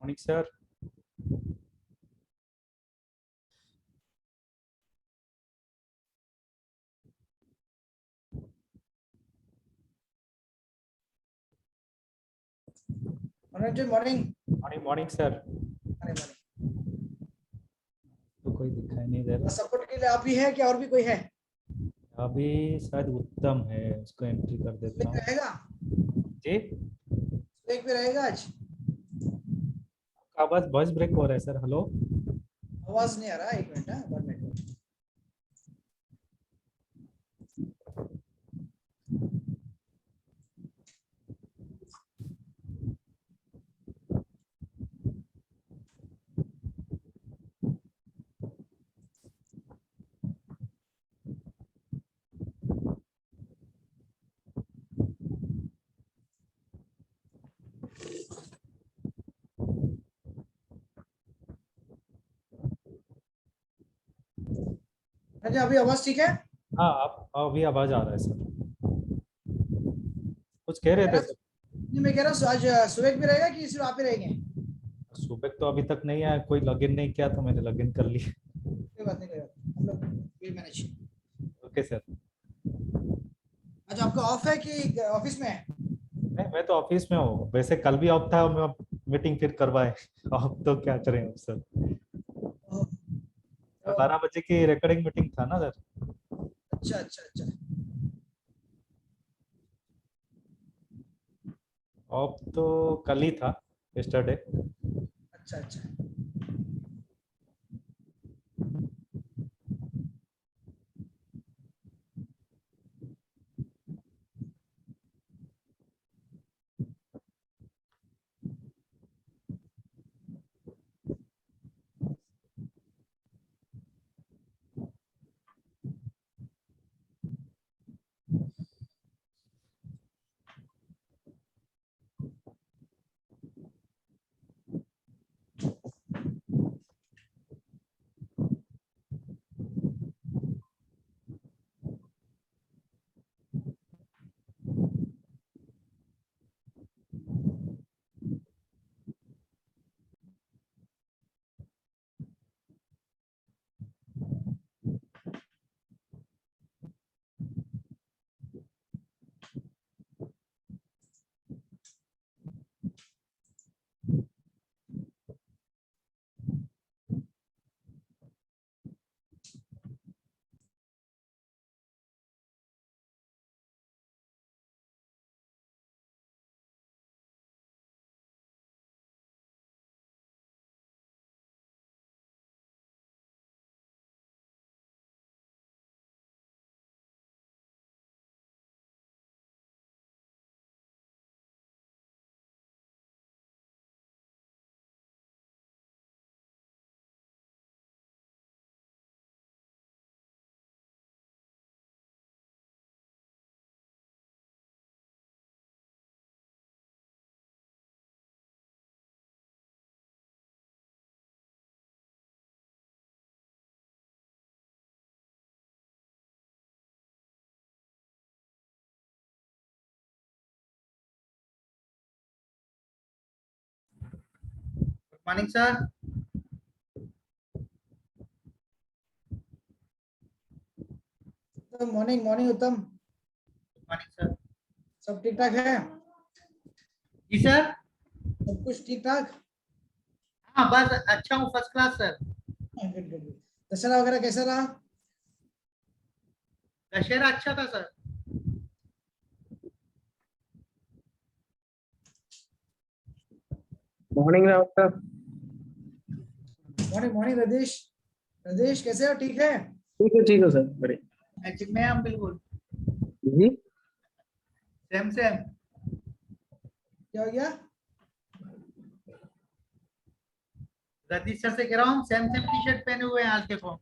Morning sir. Morning morning morning morning sir. अरे morning. तो कोई दिखाई नहीं दे रहा। सपोर्ट के लिए आप ही है कि और भी कोई है? अभी शायद उत्तम है, उसको एंट्री कर देता सुबह हूँ। रहेगा? जी, सुबह पे रहेगा आज? आवाज वॉइस ब्रेक हो रहा है सर। हेलो। आवाज नहीं आ रहा, एक मिनट, 1 मिनट। अच्छा, अभी आवाज ठीक है? हाँ, आप अभी आवाज आ रहा है सर। कुछ कह रहे कह थे रहा सर। नहीं, मैं कह रहा हूँ आज सुबह भी रहेगा कि सिर्फ आप ही रहेंगे? सुबह तो अभी तक नहीं आया, कोई लॉगिन नहीं किया तो मैंने लॉगिन कर लिया। कोई बात नहीं, कोई बात नहीं, हम लोग विल मैनेज। Okay sir. आज आपका ऑफ है कि ऑफिस में है? नहीं, मैं तो ऑफिस में हूँ वैसे। कल भी ऑफ था, मैं मीटिंग फिर करवाए। ऑफ तो क्या करें अब सर। ओह, तो 12 बजे की रिकॉर्डिंग मीटिंग था ना सर। अच्छा अच्छा अच्छा। ऑफ तो कल ही था, यस्टरडे। अच्छा अच्छा। Morning sir. Morning morning Uttam. Morning sir. सब ठीक ठाक है? जी सर। सब कुछ ठीक ठाक? हाँ बस अच्छा हूँ, first class sir. Good good. Dussehra वगैरह कैसा रहा? दशहरा अच्छा था sir. Morning Raut sir. Morning morning Radesh. Radesh कैसे हो, ठीक है? ठीक है सर, बड़े मैचिंग में हम बिल्कुल जी। Same same. क्या हो गया? रतीश सर से कह रहा हूँ सेम सेम टी शर्ट पहने हुए हैं आज देखो।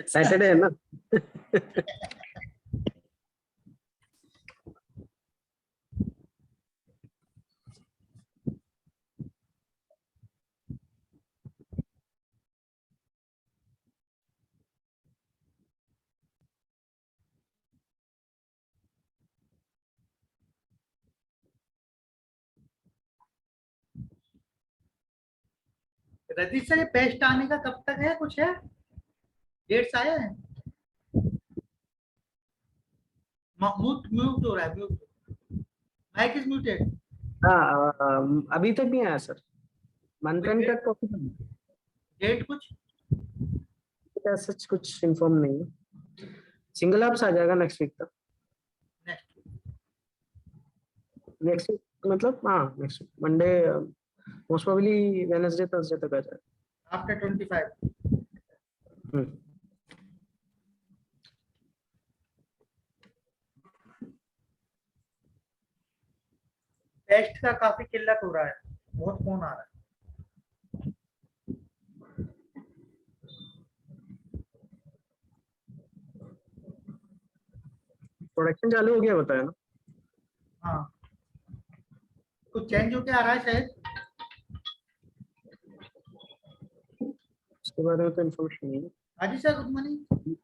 सैटरडे है ना। रजिस्टर ये पेस्ट आने का कब तक है, कुछ है डेट्स आए हैं? म्यूट म्यूट हो रहा है, म्यूट माइक इज म्यूटेड। हाँ अभी तक नहीं आया सर, मंथ एंड तक पॉसिबल डेट कुछ है, सच कुछ इन्फॉर्म नहीं है। सिंगल एप्स आ जाएगा नेक्स्ट वीक तक। नेक्स्ट वीक मतलब हाँ next Monday, most probably Wednesday Thursday तक आ जाएगा। आफ्टर 25। टेस्ट का काफी किल्लत हो रहा है, बहुत फोन आ रहा है। प्रोडक्शन चालू हो गया बताया ना? हाँ, कुछ चेंज होके आ रहा है शायद। उसके बारे में तो इन्फॉर्मेशन नहीं है। हाजी sir, good morning.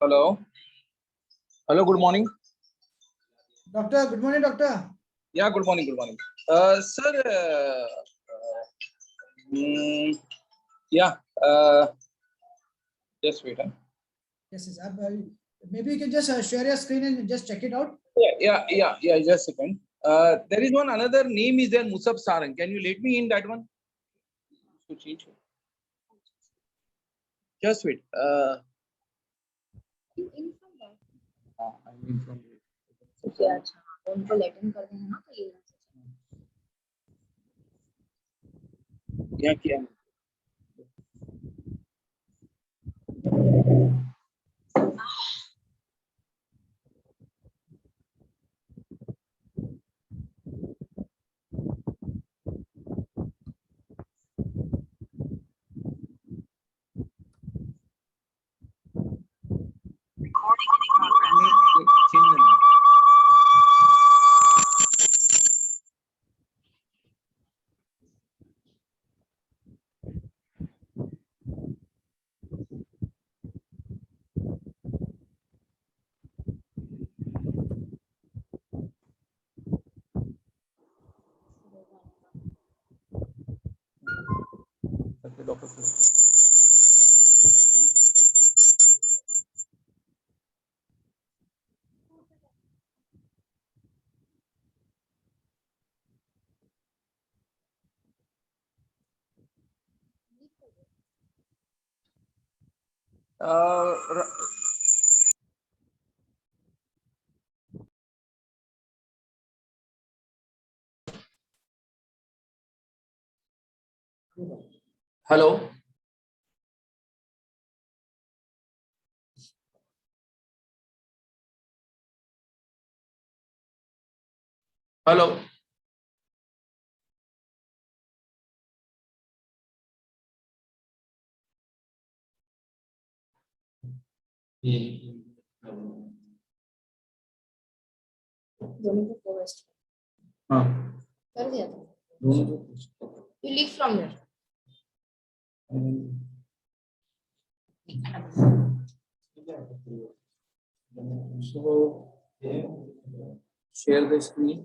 Hello. Hello. Good morning. Doctor, good morning, doctor. Yeah. Good morning. Good morning. Sir. Yeah. Just wait. Yes, yes. Maybe you can just share your screen and just check it out. Yeah. Just a second. There is one another name is there, Musab Sarang. Can you let me in that one? इसको change कर just wait हाँ I mean from अच्छा उनको Latin कर देंगे ना तो ये यहाँ किया हेलो हेलो दोनों को पोस्ट हाँ कर दिया था दोनों को you leave from there so share the screen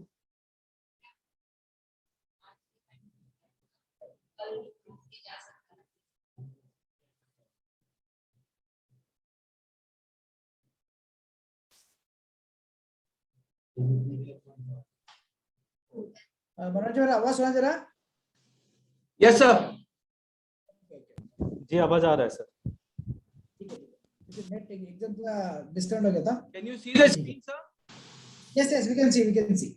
Manoj ji मेरा आवाज सुना दे रहा है? yes sir जी आवाज आ रहा है सर। ठीक है नेट एकदम पूरा डिस्कनेक्ट हो गया था। can you see the screen sir Yes, yes, we can see, we can see.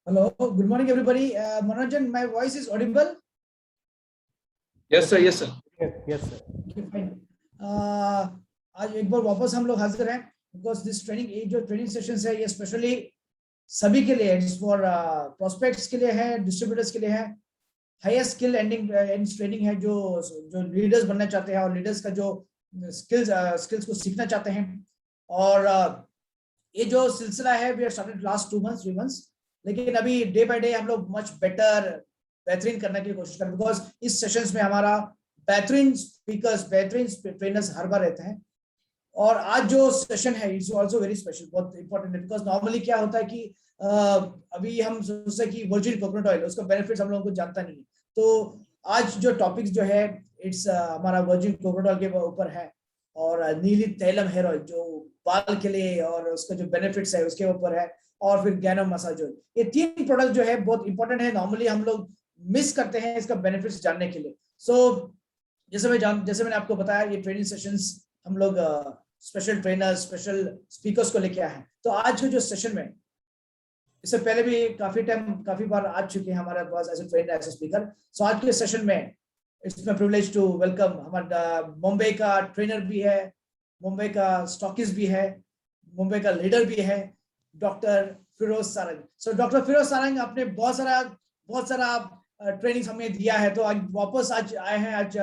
Hello, good morning, everybody. Manojan, my voice is audible? Yes, sir. Yes, sir. Yes, sir. Okay, fine. आज एक बार वापस हम लोग हाजिर हैं because this training, ये जो training sessions है ये स्पेशली सभी के लिए है, फॉर प्रोस्पेक्ट्स के लिए है, डिस्ट्रीब्यूटर्स के लिए है, हाईएस्ट स्किल एंडिंग ट्रेनिंग है जो लीडर्स बनना चाहते हैं और लीडर्स का जो स्किल्स को सीखना चाहते हैं। और ये जो सिलसिला है we are started last 2 months 3 months, लेकिन अभी डे बाय डे हम लोग मच बेहतरीन करने की कोशिश करें बिकॉज इस सेशंस में हमारा बेहतरीन स्पीकर्स, बेहतरीन ट्रेनर्स हर बार रहते हैं। और आज जो सेशन है इट्स आल्सो वेरी स्पेशल, बहुत इंपॉर्टेंट है बिकॉज नॉर्मली क्या होता है कि अभी हम सोचते हैं कि वर्जिन कोकोनट ऑयल उसका बेनिफिट्स हम लोगों को जानता नहीं है, तो आज जो टॉपिक्स जो है इट्स हमारा वर्जिन कोकोनट ऑयल के ऊपर है और नीली तैलम हेयर ऑयल जो बाल के लिए और उसका जो बेनिफिट्स है उसके ऊपर है, और फिर गैनो मसाज ऑयल। ये 3 प्रोडक्ट जो है बहुत इंपॉर्टेंट है, नॉर्मली हम लोग मिस करते हैं इसका बेनिफिट्स जानने के लिए। सो जैसे मैंने आपको बताया ये ट्रेनिंग सेशंस हम लोग स्पेशल ट्रेनर्स, स्पेशल स्पीकर्स को लेके आए हैं। तो आज के जो सेशन में इससे पहले भी काफी बार आ चुके हैं हमारे पास as a trainer, as a speaker. So आज के सेशन में it's my privilege to welcome हमारा मुंबई का ट्रेनर भी है, मुंबई का स्टॉकिस्ट भी है, मुंबई का लीडर भी है, doctor Firoz Sarang. So doctor Firoz Sarang आपने बहुत सारा ट्रेनिंग हमें दिया है, तो आज वापस आए हैं आज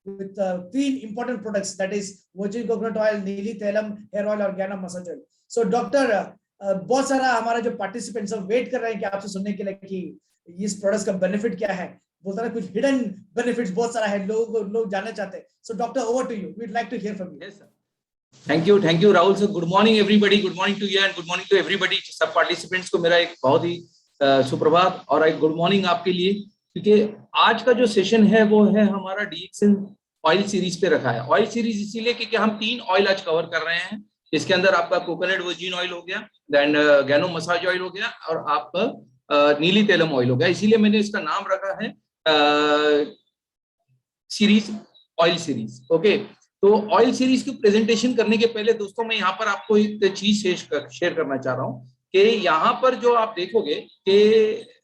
with 3 important products, that is virgin coconut oil, नीली तैलम हेयर ऑयल और गैनो मसाज ऑयल। सो डॉक्टर बहुत सारा हमारा जो पार्टिसिपेंट्स वेट कर रहे हैं कि आपसे सुनने के लिए कि इस प्रोडक्ट्स का बेनिफिट क्या है, बोलता है कुछ हिडन बेनिफिट्स बहुत सारा है, लोग जानना चाहते हैं। So doctor over to you, we would like to hear from you. Yes, sir. Thank you, Rahul sir. Good morning, everybody. Good morning to you and good morning to everybody. सब participants को मेरा एक बहुत ही सुप्रभात और एक good morning आपके लिए, क्योंकि आज का जो सेशन है वो है हमारा डीएक्सन ऑयल सीरीज पे रखा है। ऑयल सीरीज इसीलिए क्योंकि हम 3 ऑयल आज कवर कर रहे हैं, इसके अंदर आपका कोकोनट वर्जिन ऑयल हो गया, देन गैनो मसाज ऑयल हो गया और आपका नीली तैलम ऑयल हो गया। इसीलिए मैंने इसका नाम रखा है सीरीज, ऑयल सीरीज। ओके, तो ऑयल सीरीज की प्रेजेंटेशन करने के पहले दोस्तों मैं यहाँ पर आपको एक चीज शेयर करना चाह रहा हूँ कि यहाँ पर जो आप देखोगे कि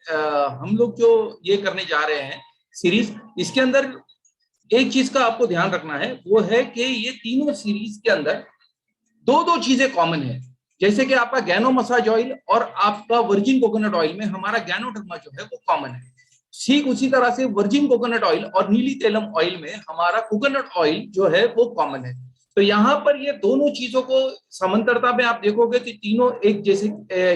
हम लोग जो ये करने जा रहे हैं सीरीज, इसके अंदर एक चीज का आपको ध्यान रखना है, वो है कि ये तीनों सीरीज के अंदर 2 चीजें कॉमन है। जैसे कि आपका गैनो मसाज ऑयल और आपका वर्जिन कोकोनट ऑयल में हमारा गैनोडर्मा जो है वो कॉमन है, ठीक उसी तरह से वर्जिन कोकोनट ऑयल और नीली तैलम ऑयल में हमारा कोकोनट ऑयल जो है वो कॉमन है। तो यहाँ पर ये दोनों चीजों को समांतरता में आप देखोगे कि तीनों एक जैसे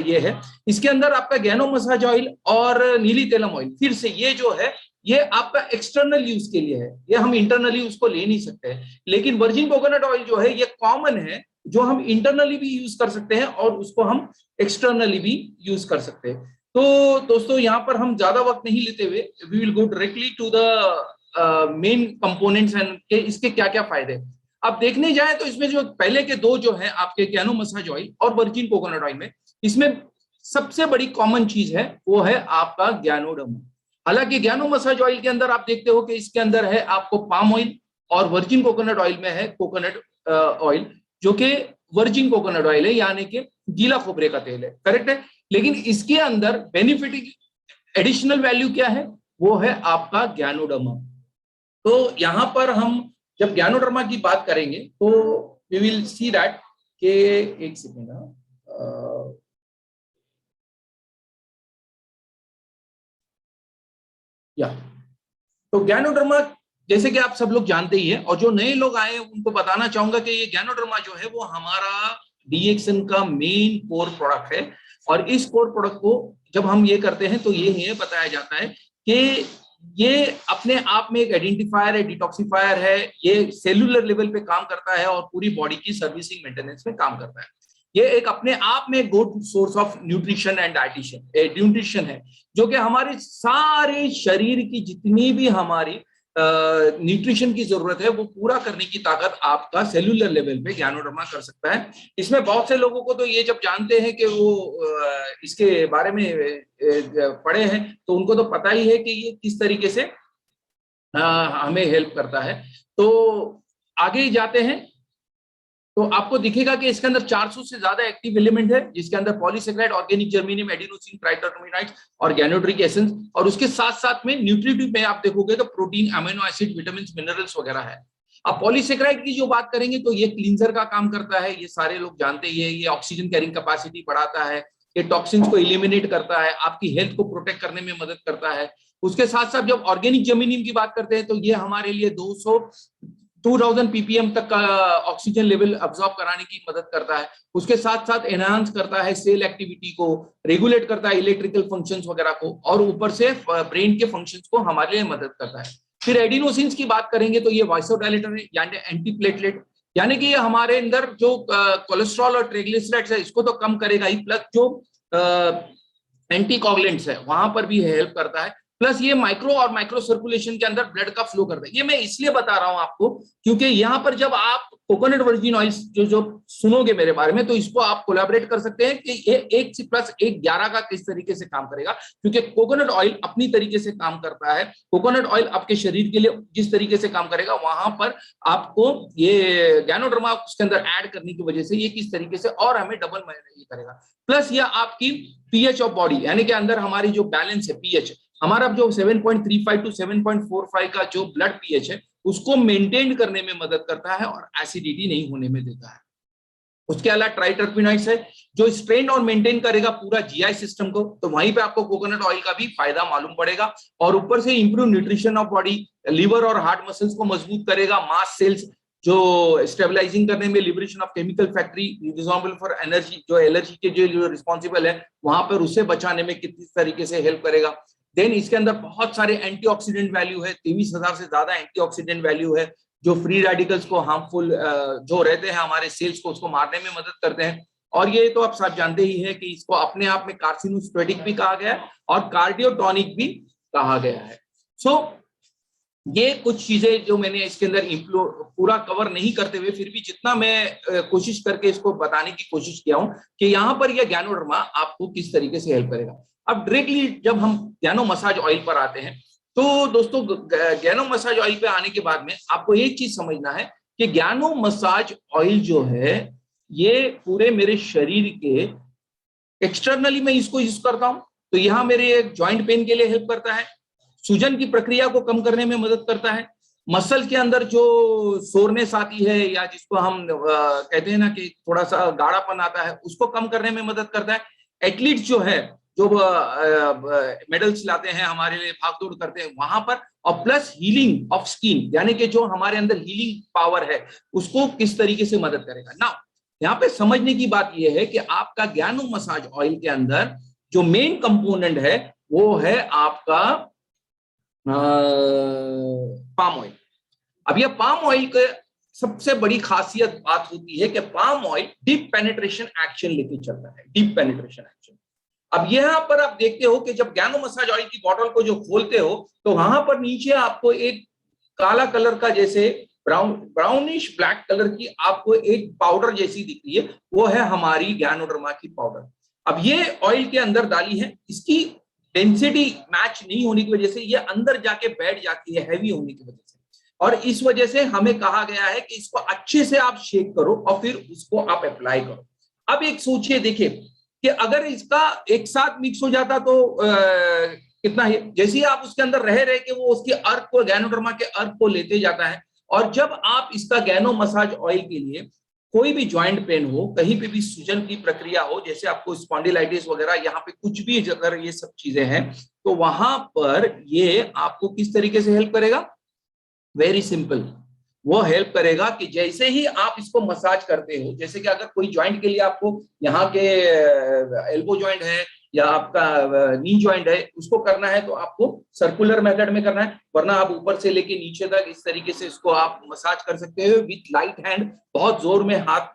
ये है। इसके अंदर आपका गैनो मसाज ऑयल और नीली तैलम ऑयल फिर से ये जो है ये आपका एक्सटर्नल यूज के लिए है, ये हम इंटरनली उसको ले नहीं सकते। लेकिन वर्जिन कोकोनट ऑयल जो है ये कॉमन है, जो हम इंटरनली भी यूज कर सकते हैं और उसको हम एक्सटर्नली भी यूज कर सकते हैं। तो दोस्तों यहाँ पर हम ज्यादा वक्त नहीं लेते हुए we will go directly to the main components and के इसके क्या क्या फायदे। अब देखने जाए तो इसमें जो पहले के 2 जो है आपके गैनो मसाज ऑयल और वर्जिन कोकोनट ऑयल में, इसमें सबसे बड़ी कॉमन चीज है वो है आपका गैनोडर्मा। हालांकि गैनो मसाज ऑयल के अंदर आप देखते हो कि इसके अंदर है आपको पाम ऑयल और वर्जिन कोकोनट ऑयल में है कोकोनट ऑयल, जो कि वर्जिन कोकोनट ऑयल है यानी कि गीला खोपरे का तेल है, करेक्ट है। लेकिन इसके अंदर बेनिफिट एडिशनल वैल्यू क्या है, वो है आपका गैनोडर्मा। तो यहां पर हम जब गैनोडर्मा की बात करेंगे तो वी विल सी दैट के एक सेकेंड तो गैनोडर्मा जैसे कि आप सब लोग जानते ही है, और जो नए लोग आए हैं उनको बताना चाहूंगा कि ये गैनोडर्मा जो है वो हमारा डीएक्सन का मेन कोर प्रोडक्ट है। और इस कोर प्रोडक्ट को जब हम ये करते हैं तो ये बताया जाता है कि ये अपने आप में एक आइडेंटिफायर है, डिटॉक्सिफायर है, ये सेलुलर लेवल पे काम करता है और पूरी बॉडी की सर्विसिंग मेंटेनेंस में काम करता है। ये एक अपने आप में good source of nutrition and nutrition है, जो कि हमारे सारे शरीर की जितनी भी हमारी न्यूट्रिशन की जरूरत है वो पूरा करने की ताकत आपका सेलुलर लेवल पे गैनोडर्मा कर सकता है। इसमें बहुत से लोगों को तो ये जब जानते हैं कि वो इसके बारे में पढ़े हैं तो उनको तो पता ही है कि ये किस तरीके से हमें हेल्प करता है। तो आगे जाते हैं। तो आपको दिखेगा कि इसके अंदर 400 से ज्यादा एक्टिव एलिमेंट है, जिसके अंदर polysaccharide, organic germanium, adenosine triterpenoids और गैनोड्रिक एसेंस, और उसके साथ साथ में न्यूट्रिटिव में आप देखोगे तो protein, amino acid, vitamin, minerals वगैरह है। अब पॉलीसेकेराइड की जो बात करेंगे तो ये क्लींजर का काम करता है, ये सारे लोग जानते ही है। ये ऑक्सीजन कैरिंग कैपेसिटी बढ़ाता है, ये टॉक्सिन्स को एलिमिनेट करता है, आपकी हेल्थ को प्रोटेक्ट करने में मदद करता है। उसके साथ साथ जब ऑर्गेनिक जर्मेनियम की बात करते हैं तो ये हमारे लिए 2000 ppm तक का ऑक्सीजन लेवल अब्सॉर्ब कराने की मदद करता है। उसके साथ साथ एनहांस करता है सेल एक्टिविटी को, रेगुलेट करता है इलेक्ट्रिकल फंक्शंस वगैरह को, और ऊपर से ब्रेन के फंक्शंस को हमारे लिए मदद करता है। फिर एडिनोसिन्स की बात करेंगे तो ये वासोडाइलेटर है, यानी एंटीप्लेटलेट, यानी कि ये हमारे अंदर जो कोलेस्ट्रॉल और ट्राइग्लिसराइड्स है इसको तो कम करेगा ही, प्लस जो एंटीकोगुलेंट्स है वहां पर भी हेल्प करता है। प्लस ये माइक्रो सर्कुलेशन के अंदर ब्लड का फ्लो करता है। ये मैं इसलिए बता रहा हूं आपको क्योंकि यहाँ पर जब आप कोकोनट वर्जिन ऑयल जो सुनोगे मेरे बारे में, तो इसको आप कोलैबोरेट कर सकते हैं कि ये 1 से प्लस 1 11 का किस तरीके से काम करेगा, क्योंकि कोकोनट ऑयल अपनी तरीके से काम करता है। कोकोनट ऑयल आपके शरीर के लिए जिस तरीके से काम करेगा, वहां पर आपको ये गैनोडर्मा उसके अंदर ऐड करने की वजह से ये किस तरीके से और हमें डबल ये करेगा। प्लस ये आपकी पीएच ऑफ बॉडी, यानी कि अंदर हमारी जो बैलेंस है पीएच, हमारा जो 7.35 टू 7.45 का जो ब्लड पीएच है उसको मेंटेन करने में मदद करता है और एसिडिटी नहीं होने में देता है। उसके अलावा ट्राइटरपेनोइड्स है जो स्ट्रेन और मेंटेन करेगा पूरा जीआई सिस्टम को, तो वहीं पे आपको कोकोनट ऑयल का भी फायदा मालूम पड़ेगा। और ऊपर से improve nutrition of body, liver और हार्ट मसल्स को मजबूत करेगा, मास सेल्स जो स्टेबलाइजिंग करने में, liberation of chemical factory responsible for energy, जो एलर्जी के जो रिस्पॉन्सिबल है वहां पर उसे बचाने में कितनी तरीके से हेल्प करेगा। देन इसके अंदर बहुत सारे एंटीऑक्सीडेंट वैल्यू है, 23,000 से ज्यादा एंटीऑक्सीडेंट वैल्यू है जो फ्री रेडिकल्स को हार्मफुल जो रहते हैं हमारे सेल्स को उसको मारने में मदद करते हैं। और ये तो आप सब जानते ही है कि इसको अपने आप में कार्सिनोस्टेटिक भी कहा गया है और कार्डियोटॉनिक भी कहा गया है। सो ये कुछ चीजें जो मैंने इसके अंदर पूरा कवर नहीं करते हुए फिर भी जितना मैं कोशिश करके इसको बताने की कोशिश किया हूं कि यहाँ पर यह गैनोडर्मा आपको किस तरीके से हेल्प करेगा। अब डायरेक्टली जब हम गैनो मसाज ऑयल पर आते हैं तो दोस्तों गैनो मसाज ऑयल पे आने के बाद में आपको एक चीज समझना है कि गैनो मसाज ऑयल जो है ये पूरे मेरे शरीर के एक्सटर्नली मैं इसको यूज करता हूं, तो यहाँ मेरे जॉइंट पेन के लिए हेल्प करता है, सूजन की प्रक्रिया को कम करने में मदद करता है, मसल के अंदर जो सोरनेस आती है या जिसको हम कहते हैं ना कि थोड़ा सा गाढ़ापन आता है उसको कम करने में मदद करता है। एथलीट जो है जो मेडल्स लाते हैं हमारे लिए, भागदौड़ करते हैं वहां पर, और प्लस हीलिंग ऑफ स्किन, यानी कि जो हमारे अंदर हीलिंग पावर है उसको किस तरीके से मदद करेगा। ना यहाँ पे समझने की बात यह है कि आपका गैनो मसाज ऑयल के अंदर जो मेन कंपोनेंट है वो है आपका पाम ऑयल। अब यह पाम ऑयल के सबसे बड़ी खासियत बात होती है कि palm oil deep penetration action लेके चलता है, डीप पेनिट्रेशन एक्शन। अब यहां पर आप देखते हो कि जब गैनो मसाज ऑयल की बॉटल को जो खोलते हो तो वहां पर नीचे आपको एक काला कलर का जैसे ब्राउनिश ब्लैक कलर की आपको एक पाउडर जैसी दिख रही है, वो है हमारी गैनोडर्मा की पाउडर। अब ये ऑयल के अंदर डाली है, इसकी डेंसिटी मैच नहीं होने की वजह से ये अंदर जाके बैठ जाती है हैवी होने की वजह से, और इस वजह से हमें कहा गया है कि इसको अच्छे से आप शेक करो और फिर उसको आप अप्लाई करो। अब एक सोचिए, देखिए कि अगर इसका एक साथ मिक्स हो जाता तो कितना है, जैसे ही आप उसके अंदर रह के वो उसके अर्क को, गैनोडर्मा के अर्क को लेते जाता है। और जब आप इसका गैनो मसाज ऑयल के लिए कोई भी ज्वाइंट पेन हो, कहीं पे भी सूजन की प्रक्रिया हो, जैसे आपको स्पॉन्डिलाइटिस वगैरह, यहाँ पे कुछ भी अगर ये सब चीजें हैं तो वहां पर ये आपको किस तरीके से हेल्प करेगा। वेरी सिंपल, वो हेल्प करेगा कि जैसे ही आप इसको मसाज करते हो, जैसे कि अगर कोई ज्वाइंट के लिए आपको यहाँ के एल्बो ज्वाइंट है या आपका नी ज्वाइंट है उसको करना है तो आपको सर्कुलर मेथड में करना है, वरना आप ऊपर से लेके नीचे तक इस तरीके से इसको आप मसाज कर सकते हो विथ लाइट हैंड। बहुत जोर में हाथ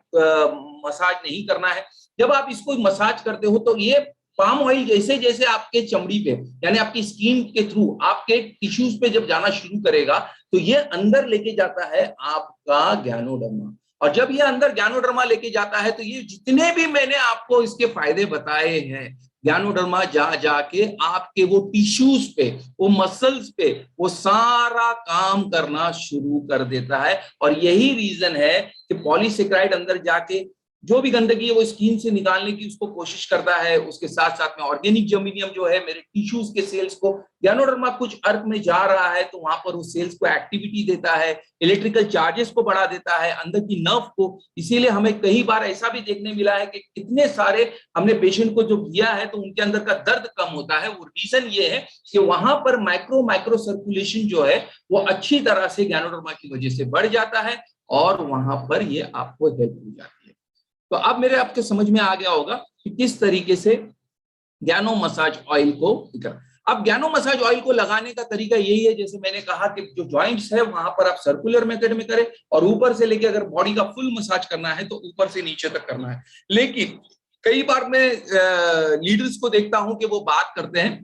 मसाज नहीं करना है। जब आप इसको मसाज करते हो तो ये पाम ऑयल जैसे जैसे आपके चमड़ी पे यानी आपकी स्किन के थ्रू आपके टिश्यूज पे जब जाना शुरू करेगा तो ये अंदर लेके जाता है आपका गैनोडर्मा, और जब ये अंदर गैनोडर्मा लेके जाता है तो ये जितने भी मैंने आपको इसके फायदे बताए हैं ज्ञानोडर्मा जा जाके आपके वो टिश्यूज पे, वो मसल्स पे वो सारा काम करना शुरू कर देता है। और यही रीजन है कि पॉलीसेकेराइड अंदर जाके जो भी गंदगी है वो स्किन से निकालने की उसको कोशिश करता है। उसके साथ साथ में ऑर्गेनिक जर्मेनियम जो है मेरे टिश्यूज के सेल्स को, ज्ञानोडर्मा कुछ अर्थ में जा रहा है तो वहां पर उस सेल्स को एक्टिविटी देता है, इलेक्ट्रिकल चार्जेस को बढ़ा देता है, अंदर की नर्व को। इसीलिए हमें कई बार ऐसा भी देखने मिला है कि कितने सारे हमने पेशेंट को जो किया है तो उनके अंदर का दर्द कम होता है। वो रीजन ये है कि वहां पर माइक्रो सर्कुलेशन जो है वो अच्छी तरह से ज्ञानोडर्मा की वजह से बढ़ जाता है और वहां पर ये आपको हेल्प हो जाती है। तो अब मेरे आपके समझ में आ गया होगा कि किस तरीके से ज्ञानो मसाज ऑयल को कर। अब ज्ञानो मसाज ऑयल को लगाने का तरीका यही है, जैसे मैंने कहा कि जो जॉइंट्स है वहां पर आप सर्कुलर मेथड में करें और ऊपर से लेके अगर बॉडी का फुल मसाज करना है तो ऊपर से नीचे तक करना है। लेकिन कई बार मैं लीडर्स को देखता हूं कि वो बात करते हैं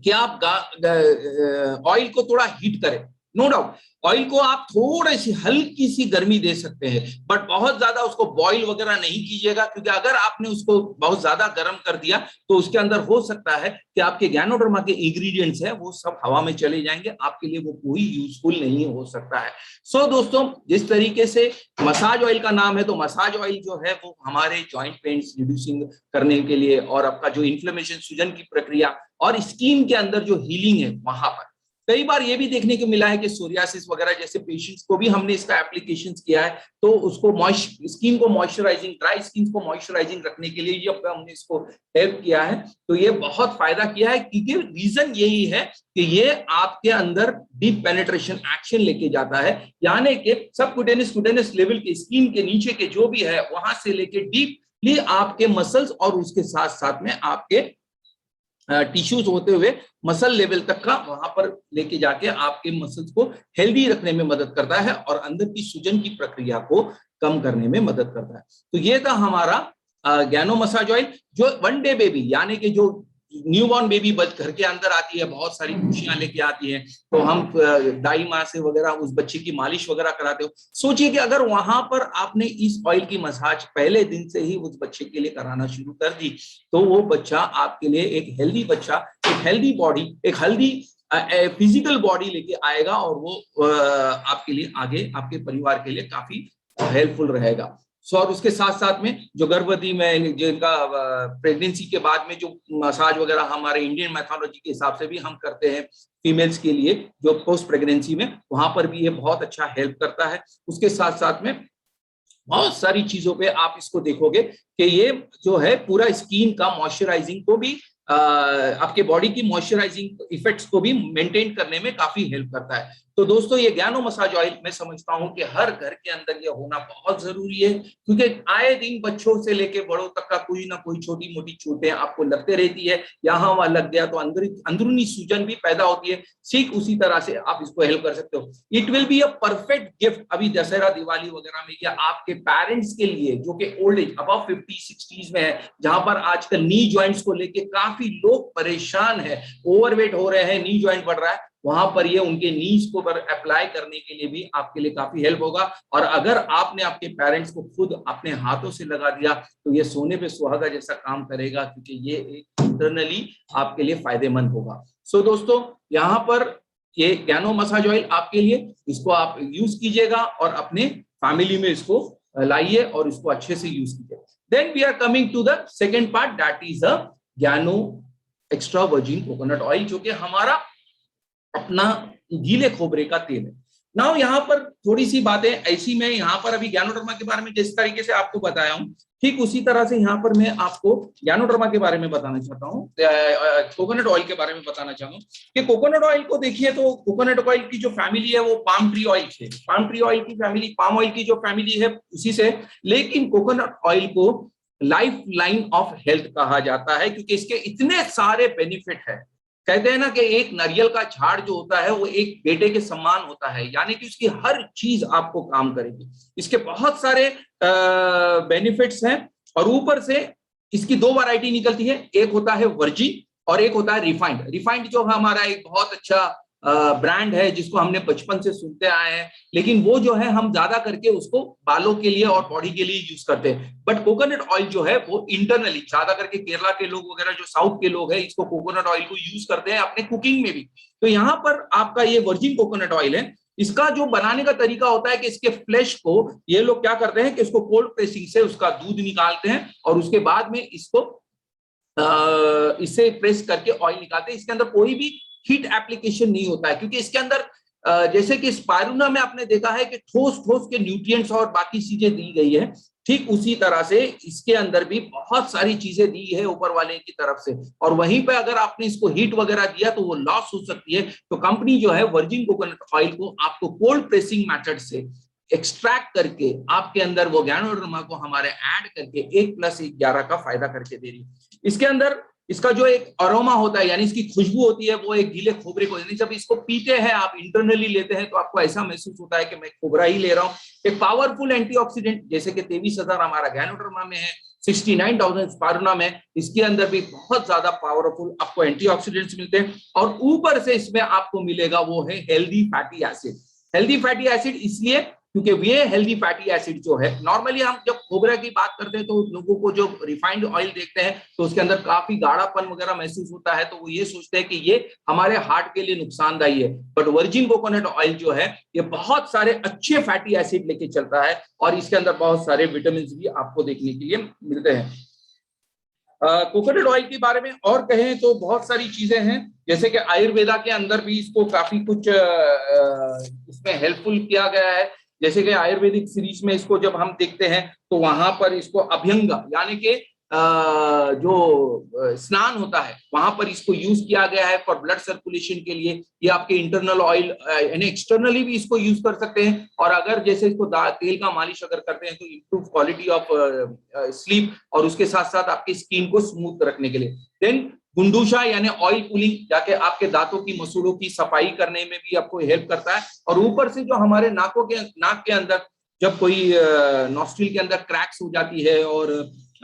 कि आप ऑयल को थोड़ा हीट करें। नो डाउट ऑयल को आप थोड़ी सी हल्की सी गर्मी दे सकते हैं, बट बहुत ज्यादा उसको बॉईल वगैरह नहीं कीजिएगा, क्योंकि अगर आपने उसको बहुत ज्यादा गर्म कर दिया तो उसके अंदर हो सकता है कि आपके ज्ञानोडर्मा के इंग्रेडिएंट्स हैं वो सब हवा में चले जाएंगे, आपके लिए वो कोई यूजफुल नहीं हो सकता है। सो दोस्तों, जिस तरीके से मसाज ऑयल का नाम है, तो मसाज ऑयल जो है वो हमारे जॉइंट पेन्स रिड्यूसिंग करने के लिए और आपका जो इन्फ्लेमेशन, सूजन की प्रक्रिया और स्किन के अंदर जो हीलिंग है वहां पर। कई बार ये भी देखने को मिला है कि सोरियासिस वगैरह जैसे पेशेंट्स को भी हमने इसका एप्लीकेशन किया है, तो उसको स्किन को मॉइस्चराइजिंग, ड्राई स्किन को मॉइस्चराइजिंग रखने के लिए ये हमने इसको हेल्प किया है। तो ये बहुत फायदा किया है, क्योंकि रीजन यही है कि ये आपके अंदर डीप पेनिट्रेशन एक्शन लेके जाता है, यानी कि सबक्यूटेनियस लेवल के स्किन के नीचे के जो भी है वहां से लेके डीपली आपके मसल्स और उसके साथ साथ में आपके टिश्यूज होते हुए मसल लेवल तक का वहां पर लेके जाके आपके मसल्स को हेल्दी रखने में मदद करता है और अंदर की सूजन की प्रक्रिया को कम करने में मदद करता है। तो ये था हमारा ज्ञानो मसाज ऑयल। जो 1 डे बेबी यानी कि जो न्यूबॉर्न बेबी घर के अंदर आती है, बहुत सारी खुशियां लेके आती है, तो हम दाई माँ से वगैरह उस बच्चे की मालिश वगैरह कराते हो। सोचिए कि अगर वहां पर आपने इस ऑयल की मसाज पहले दिन से ही उस बच्चे के लिए कराना शुरू कर दी, तो वो बच्चा आपके लिए एक हेल्दी बच्चा, एक हेल्दी बॉडी, एक हेल्दी फिजिकल बॉडी लेके आएगा और वो आपके लिए आगे आपके परिवार के लिए काफी हेल्पफुल रहेगा। और उसके साथ साथ में जो गर्भवती में जिनका प्रेगनेंसी के बाद में जो मसाज वगैरह हमारे इंडियन मैथोलॉजी के हिसाब से भी हम करते हैं फीमेल्स के लिए, जो पोस्ट प्रेगनेंसी में, वहां पर भी ये बहुत अच्छा हेल्प करता है। उसके साथ साथ में बहुत सारी चीजों पे आप इसको देखोगे कि ये जो है पूरा स्किन का मॉइस्चराइजिंग को भी आपके बॉडी की मॉइस्चराइजिंग इफेक्ट्स को भी मेंटेन करने में काफी हेल्प करता है। तो दोस्तों, ये ज्ञानो मसाज ऑयल मैं समझता हूं कि हर घर के अंदर ये होना बहुत जरूरी है, क्योंकि आए दिन बच्चों से लेके बड़ों तक का कोई ना कोई छोटी मोटी चोटें आपको लगते रहती है। यहाँ वहां लग गया तो अंदरूनी सूजन भी पैदा होती है। ठीक उसी तरह से आप इसको हेल्प कर सकते हो। It will be a perfect gift अभी दशहरा दिवाली वगैरह में, या आपके पेरेंट्स के लिए जो कि ओल्ड एज अबव 50-60s में है, जहां पर आजकल नी जॉइंट्स को लेके काफी लोग परेशान है, ओवरवेट हो रहे हैं, नी जॉइंट बढ़ रहा है, वहां पर ये उनके नीज को पर अप्लाई करने के लिए भी आपके लिए काफी हेल्प होगा। और अगर आपने आपके पेरेंट्स को खुद अपने हाथों से लगा दिया तो ये सोने पे सुहागा जैसा काम करेगा, क्योंकि ये एक इंटरनली आपके लिए फायदेमंद होगा। सो दोस्तों, यहाँ पर ये ज्ञानो मसाज ऑयल आपके लिए, इसको आप यूज कीजिएगा और अपने फैमिली में इसको लाइए और इसको अच्छे से यूज कीजिए। Then we are coming to the second part, that is a ज्ञानो एक्स्ट्रा वर्जिन कोकोनट ऑयल, जो कि हमारा अपना गीले खोबरे का तेल है। नाउ यहाँ पर थोड़ी सी बातें ऐसी, मैं यहाँ पर अभी ज्ञानोडर्मा के बारे में जिस तरीके से आपको बताया हूँ, ठीक उसी तरह से यहाँ पर मैं आपको ज्ञानोडर्मा के बारे में बताना चाहता हूँ, कोकोनट ऑयल के बारे में बताना चाहता हूँ कि कोकोनट ऑयल को देखिए तो कोकोनट ऑयल की जो फैमिली है वो पाम ट्री ऑयल है। पाम ट्री ऑयल की फैमिली, पाम ऑयल की जो फैमिली है उसी से, लेकिन कोकोनट ऑयल को लाइफ लाइन ऑफ हेल्थ कहा जाता है, क्योंकि इसके इतने सारे बेनिफिट है। कहते हैं ना कि एक नारियल का झाड़ जो होता है वो एक बेटे के समान होता है, यानी कि उसकी हर चीज आपको काम करेगी। इसके बहुत सारे बेनिफिट्स हैं और ऊपर से इसकी 2 वैरायटी निकलती है, एक होता है वर्जिन और एक होता है रिफाइंड। रिफाइंड जो हमारा एक बहुत अच्छा ब्रांड है जिसको हमने बचपन से सुनते आए हैं, लेकिन वो जो है हम ज्यादा करके उसको बालों के लिए और बॉडी के लिए यूज करते हैं। बट कोकोनट ऑयल जो है वो इंटरनली ज्यादा करके केरला के लोग वगैरह जो साउथ के लोग हैं इसको कोकोनट ऑयल को यूज करते हैं अपने कुकिंग में भी। तो यहाँ पर आपका ये वर्जिन कोकोनट ऑयल है, इसका जो बनाने का तरीका होता है कि इसके फ्लैश को ये लोग क्या करते हैं कि इसको कोल्ड प्रेसिंग से उसका दूध निकालते हैं और उसके बाद में इसको इससे प्रेस करके ऑयल निकालते हैं। इसके अंदर कोई भी हीट एप्लीकेशन नहीं होता है, क्योंकि इसके अंदर जैसे कि स्पायरुना में आपने देखा है कि ठोस ठोस के न्यूट्रिएंट्स और बाकी चीजें दी गई है, ठीक उसी तरह से इसके अंदर भी बहुत सारी चीजें दी है ऊपर वाले की तरफ से, और वहीं पे अगर आपने इसको हीट वगैरह दिया तो वो लॉस हो सकती है। तो कंपनी जो है वर्जिन कोकोनट ऑयल को आपको कोल्ड प्रेसिंग मेथड से एक्सट्रैक्ट करके आपके अंदर वो गैनोडर्मा को हमारे ऐड करके 1+1=11 का फायदा करके दे रही है। इसके अंदर इसका जो एक अरोमा होता है यानी इसकी खुशबू होती है वो एक गीले खोबरे को, यानी जब इसको पीते हैं आप इंटरनली लेते हैं तो आपको ऐसा महसूस होता है कि मैं खोबरा ही ले रहा हूँ। एक पावरफुल एंटीऑक्सीडेंट जैसे कि 23,000 हमारा गैनोडर्मा में है, 69,000 स्पारुना में, इसके अंदर भी बहुत ज्यादा पावरफुल आपको एंटीऑक्सीडेंट्स मिलते हैं। और ऊपर से इसमें आपको मिलेगा वो है healthy fatty acid. Healthy fatty acid इसलिए क्योंकि ये हेल्दी फैटी एसिड जो है, नॉर्मली हम जब खोबरा की बात करते हैं तो लोगों को जो रिफाइंड ऑयल देखते हैं तो उसके अंदर काफी गाढ़ापन वगैरह महसूस होता है, तो वो ये सोचते हैं कि ये हमारे हार्ट के लिए नुकसानदायी है। बट वर्जिन कोकोनट ऑयल जो है ये बहुत सारे अच्छे फैटी एसिड लेके चलता है और इसके अंदर बहुत सारे विटामिन भी आपको देखने के लिए मिलते हैं। कोकोनट ऑयल के बारे में और कहें तो बहुत सारी चीजें हैं, जैसे कि आयुर्वेदा के अंदर भी इसको काफी कुछ इसमें हेल्पफुल किया गया है। जैसे कि आयुर्वेदिक सीरीज में इसको जब हम देखते हैं तो वहां पर इसको अभ्यंग यानी कि जो स्नान होता है वहां पर इसको यूज किया गया है फॉर ब्लड सर्कुलेशन के लिए। ये आपके इंटरनल ऑयल यानी एक्सटर्नली भी इसको यूज कर सकते हैं, और अगर जैसे इसको तेल का मालिश अगर करते हैं तो इम्प्रूव क्वालिटी ऑफ स्लीप और उसके साथ साथ आपकी स्किन को स्मूथ रखने के लिए। देन गुंडूशा यानी ऑयल पुलिंग, जाके आपके दांतों की मसूड़ों की सफाई करने में भी आपको हेल्प करता है। और ऊपर से जो हमारे नाक के अंदर जब कोई नॉस्ट्रिल के अंदर क्रैक्स हो जाती है और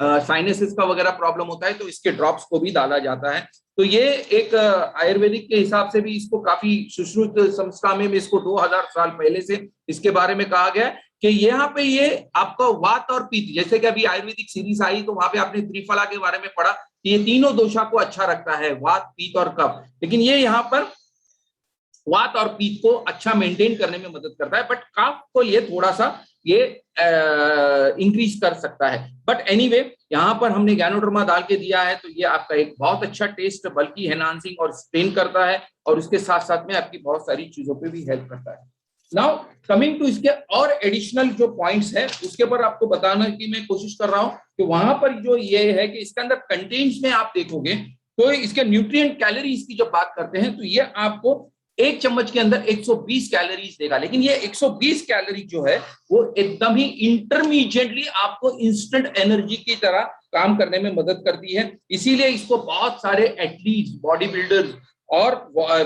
साइनसिस का वगैरह प्रॉब्लम होता है तो इसके ड्रॉप्स को भी डाला जाता है। तो ये एक आयुर्वेदिक के हिसाब से भी इसको काफी सुश्रुत संस्था में इसको 2000 साल पहले से इसके बारे में कहा गया है कि यहाँ पे ये आपका वात और पित्त, जैसे कि अभी आयुर्वेदिक सीरीज आई तो वहां पे आपने त्रिफला के बारे में पढ़ा कि ये तीनों दोषा को अच्छा रखता है, वात पित्त और कफ, लेकिन ये यहाँ पर वात और पित्त को अच्छा मेंटेन करने में मदद करता है, बट कफ को ये थोड़ा सा ये इंक्रीज कर सकता है। बट एनीवे यहाँ पर हमने गैनोडर्मा डाल के दिया है तो ये आपका एक बहुत अच्छा टेस्ट बल्कि एनहांसिंग और स्ट्रेन करता है और उसके साथ साथ में आपकी बहुत सारी चीजों पे भी हेल्प करता है। नाउ कमिंग टू इसके और एडिशनल जो पॉइंट्स है उसके ऊपर आपको बताना की मैं कोशिश कर रहा हूं कि वहां पर जो ये है कि इसके अंदर कंटेंट्स में आप देखोगे तो इसके न्यूट्रिएंट कैलोरीज की जब बात करते हैं तो ये आपको एक चम्मच के अंदर 120 कैलोरीज देगा, लेकिन ये 120 कैलोरी जो है वो एकदम ही इंटरमीडिएटली आपको इंस्टेंट एनर्जी की तरह काम करने में मदद करती है। इसीलिए इसको बहुत सारे एथलीट्स, बॉडी बिल्डर्स और